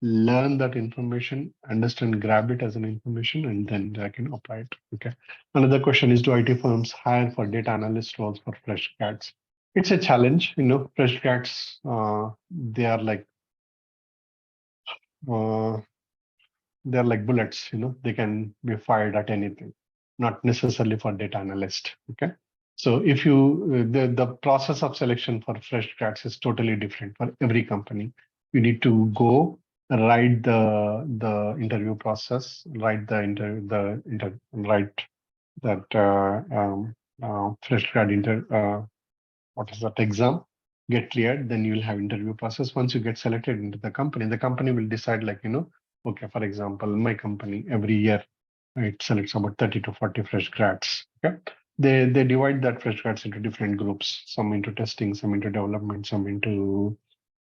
learn that information, understand, grab it as an information, and then I can apply it. Okay. Another question is, do IT firms hire for data analyst roles for fresh grads? It's a challenge. Fresh grads, they are uh, they're like bullets. They can be fired at anything, not necessarily for data analyst. Okay. So if you, the process of selection for fresh grads is totally different for every company. You need to go write the interview process, write write that fresh grad what is that exam, get cleared, then you'll have interview process. Once you get selected into the company will decide okay, for example, my company every year it selects about 30 to 40 fresh grads. Okay. They divide that fresh grads into different groups, some into testing, some into development, some into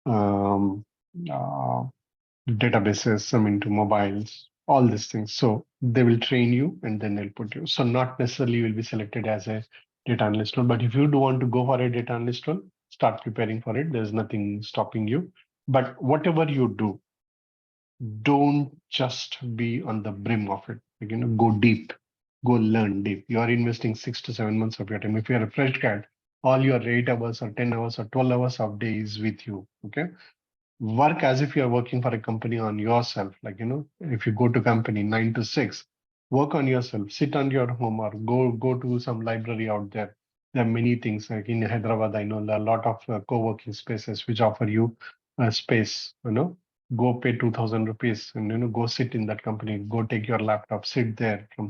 um, uh, databases, some into mobiles, all these things. So they will train you and then they'll put you. So not necessarily you will be selected as a data analyst role, but if you do want to go for a data analyst role, start preparing for it. There's nothing stopping you. But whatever you do, don't just be on the brim of it. Go deep, go learn deep. You are investing 6 to 7 months of your time. If you're a fresh grad, all your 8 hours or 10 hours or 12 hours of day is with you. Okay. Work as if you're working for a company on yourself. If you go to company 9 to 6, work on yourself, sit on your home or go to some library out there. There are many things like in Hyderabad, I know there are a lot of co-working spaces which offer you space, go pay 2000 rupees and, go sit in that company, go take your laptop, sit there from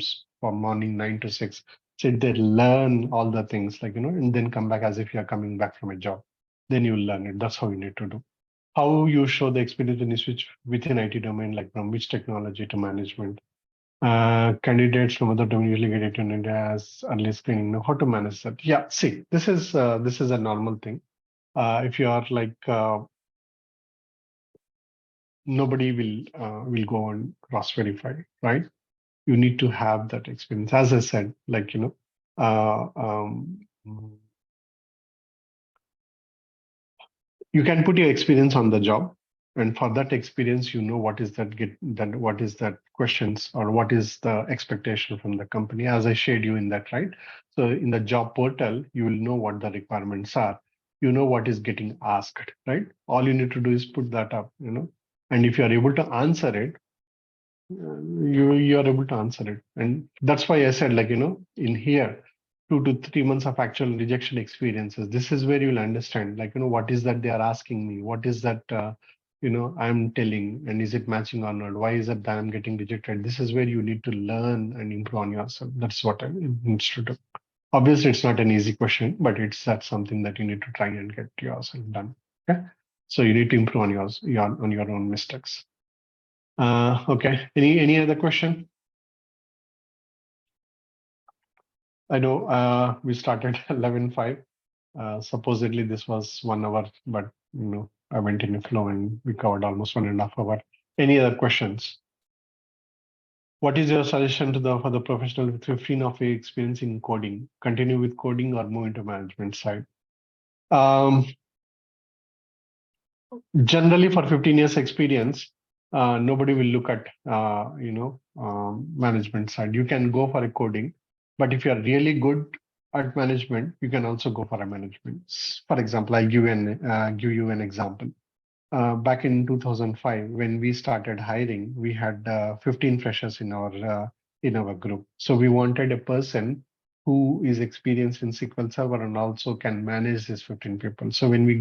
morning 9 to 6, sit there, learn all the things and then come back as if you're coming back from a job. Then you'll learn it. That's how you need to do. how you show the experience when you switch within IT domain, like from which technology to management. Candidates from other domain usually get it in India as early screening. Know how to manage that. Yeah, see, this is a normal thing. If you are like nobody will go and cross verify, right? You need to have that experience. As I said, like uh, um, you can put your experience on the job, and for that experience, you know what is what is that questions or what is the expectation from the company. As I shared you in that, right? So in the job portal, you will know what the requirements are. You know what is getting asked, right? All you need to do is put that up, and if you are able to answer it, you are able to answer it. And that's why I said, like in here, 2 to 3 months of actual rejection experiences, this is where you'll understand, like what is that they are asking me, what is that I'm telling, and is it matching or not, why is it that I'm getting rejected. This is where you need to learn and improve on yourself. That's what I need to do. Obviously it's not an easy question, but that's something that you need to try and get yourself done. Okay, so you need to improve on on your own mistakes. Okay. Any other question? I know we started 11:05. Supposedly this was 1 hour, but I went in a flow and we covered almost 1.5 hours. Any other questions? What is your suggestion to the for the professional with 15 of your experience in coding? Continue with coding or move into management side? Um, Generally, for 15 years experience, nobody will look at management side. You can go for a coding, but if you are really good at management, you can also go for a management. For example, I'll give you an example. Back in 2005, when we started hiring, we had 15 freshers in our group. So we wanted a person who is experienced in SQL Server and also can manage these 15 people. So when we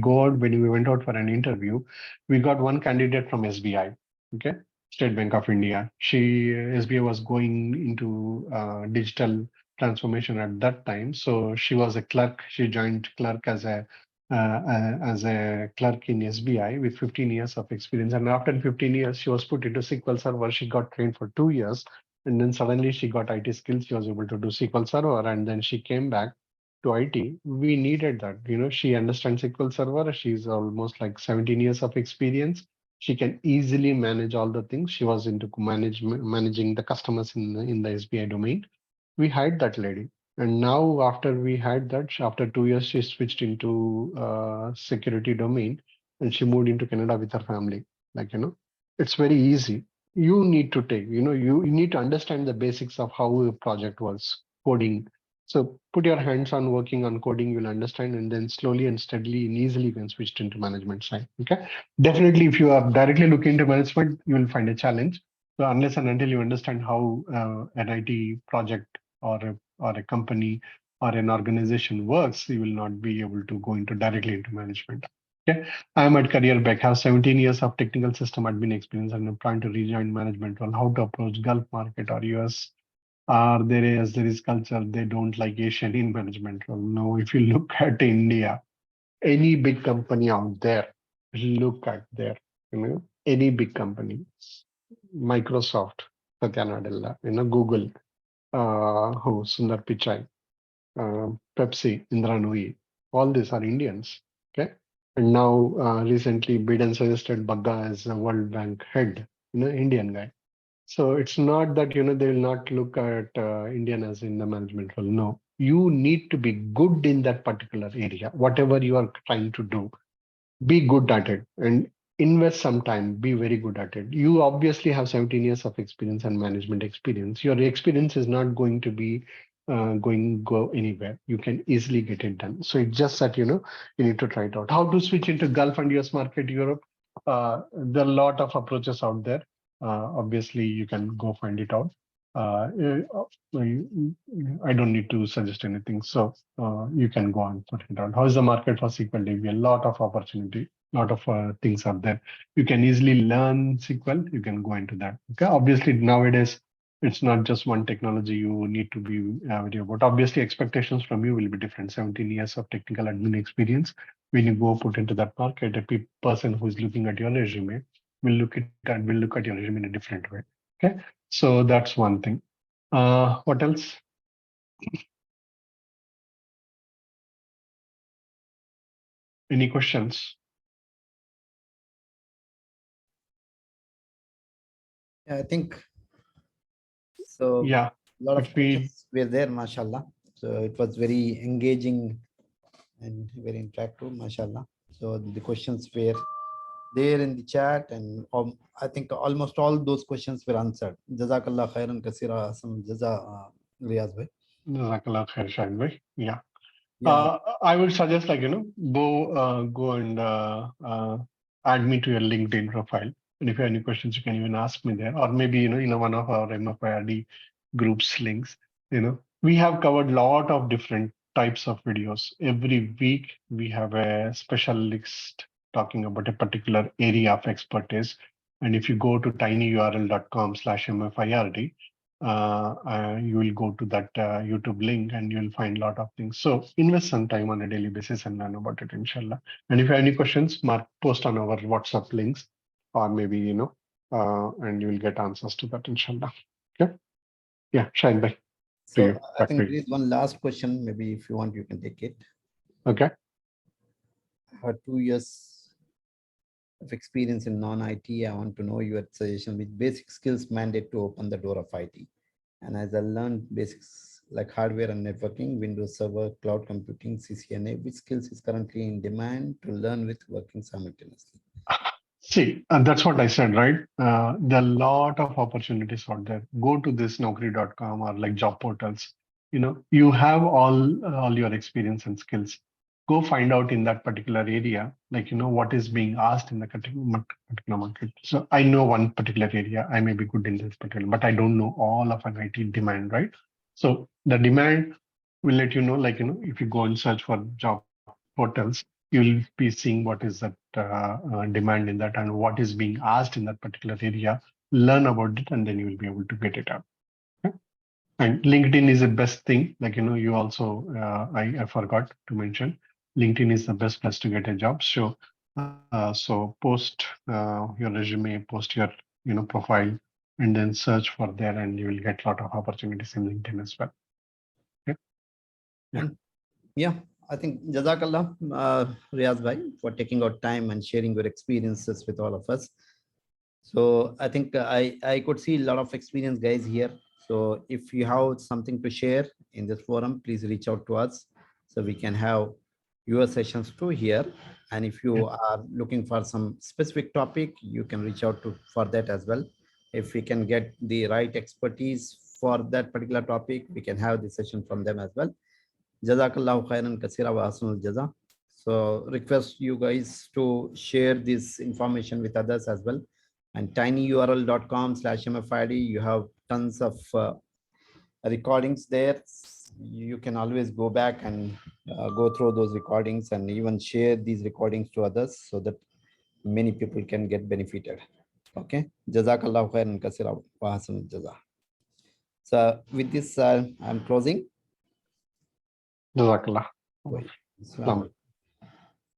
went out for an interview, we got one candidate from SBI, okay, State Bank of India. SBI was going into digital transformation at that time. So she was a clerk. She joined clerk as a clerk in SBI with 15 years of experience. And after 15 years, she was put into SQL Server. She got trained for 2 years. And then suddenly she got IT skills. She was able to do SQL Server. And then she came back to IT. We needed that. She understands SQL Server. She's almost like 17 years of experience. She can easily manage all the things. She was into managing the customers in the SBI domain. We hired that lady. And now after we had that, after 2 years, she switched into security domain and she moved into Canada with her family. Like, it's very easy. You need to take, you need to understand the basics of how a project works, coding. So put your hands on working on coding, you'll understand, and then slowly and steadily and easily you can switch into management side. Okay. Definitely, if you are directly looking into management, you will find a challenge. So unless and until you understand how an IT project or a company or an organization works, you will not be able to go into directly into management. Okay, I'm at Career Beck, have 17 years of technical system admin experience, and I'm trying to rejoin management role. How to approach Gulf market or US? There is culture they don't like Asian in management role. No, if you look at India, any big company out there, look at there, any big company, Microsoft, Satya Nadella, Google, who Sundar Pichai, Pepsi, Indra Nooyi, all these are Indians. Okay. And now recently Biden suggested Bagga as a World Bank head, Indian guy. So it's not that, they will not look at Indian as in the management role. No, you need to be good in that particular area, whatever you are trying to do, be good at it and invest some time, be very good at it. You obviously have 17 years of experience and management experience. Your experience is not going to be go anywhere. You can easily get it done. So it's just that, you need to try it out. How to switch into Gulf and US market, Europe? There are a lot of approaches out there. Obviously, you can go find it out. I don't need to suggest anything. So you can go and put it out. How is the market for SQL DB? A lot of opportunity, lot of things are there. You can easily learn SQL. You can go into that. Okay. Obviously, nowadays, it's not just one technology you need to be very about. Obviously, expectations from you will be different. 17 years of technical admin experience. when you go put into that market, a person who's looking at your resume will look at your resume in a different way. Okay, so that's one thing. What else? Any questions? Yeah, I think so. Yeah, A lot of if we questions were there, mashallah. So it was very engaging and very interactive, mashallah. So the questions were there in the chat, and I think almost all those questions were answered. Jazakallah khairan kasira, Hasan Riyaz bhai. Jazakallah khair, Shaik bhai. Yeah. Yeah, I would suggest go and add me to your LinkedIn profile. And if you have any questions, you can even ask me there, or maybe in one of our MFIRD groups links. We have covered a lot of different types of videos. Every week we have a specialist talking about a particular area of expertise. And if you go to tinyurl.com/MFIRD, you will go to that YouTube link and you'll find a lot of things. So invest some time on a daily basis and learn about it, inshallah. And if you have any questions, post on our WhatsApp links, or maybe, and you will get answers to that, inshallah. Okay. Yeah, Shaik bhai, to so you. I Back to think there you. is one last question. Maybe if you want, you can take it. Okay. I have 2 years of experience in non-IT. I want to know your suggestion with basic skills mandate to open the door of IT. And as I learned basics like hardware and networking, Windows Server, cloud computing, CCNA, which skills is currently in demand to learn with working simultaneously? See, that's what I said, right? There are a lot of opportunities out there. Go to this Naukri.com or like job portals. You have all your experience and skills. Go find out in that particular area, what is being asked in the particular market. So I know one particular area. I may be good in this particular, but I don't know all of an IT demand, right? So the demand will let you know, if you go and search for job portals, you'll be seeing what is that demand in that and what is being asked in that particular area. Learn about it, and then you will be able to get it out. Okay? And LinkedIn is the best thing. You also, I forgot to mention, LinkedIn is the best place to get a job. So post your resume, post your profile, and then search for there, and you will get a lot of opportunities in LinkedIn as well. Okay? Yeah. And yeah, I think Jazakallah, Riyaz bhai, for taking out time and sharing your experiences with all of us. So I think I could see a lot of experience guys here. So if you have something to share in this forum, please reach out to us so we can have your sessions too here. And if you are looking for some specific topic, you can reach out to for that as well. If we can get the right expertise for that particular topic, we can have the session from them as well. Jazakallahu khairan kasira wa ahsanul jaza. So request you guys to share this information with others as well. And tinyurl.com/MFID, you have tons of recordings there. You can always go back and go through those recordings and even share these recordings to others so that many people can get benefited. Okay. Jazakallahu khairan kasira wa ahsanul jaza. So with this, I'm closing. Jazakallah. Assalamu alaikum.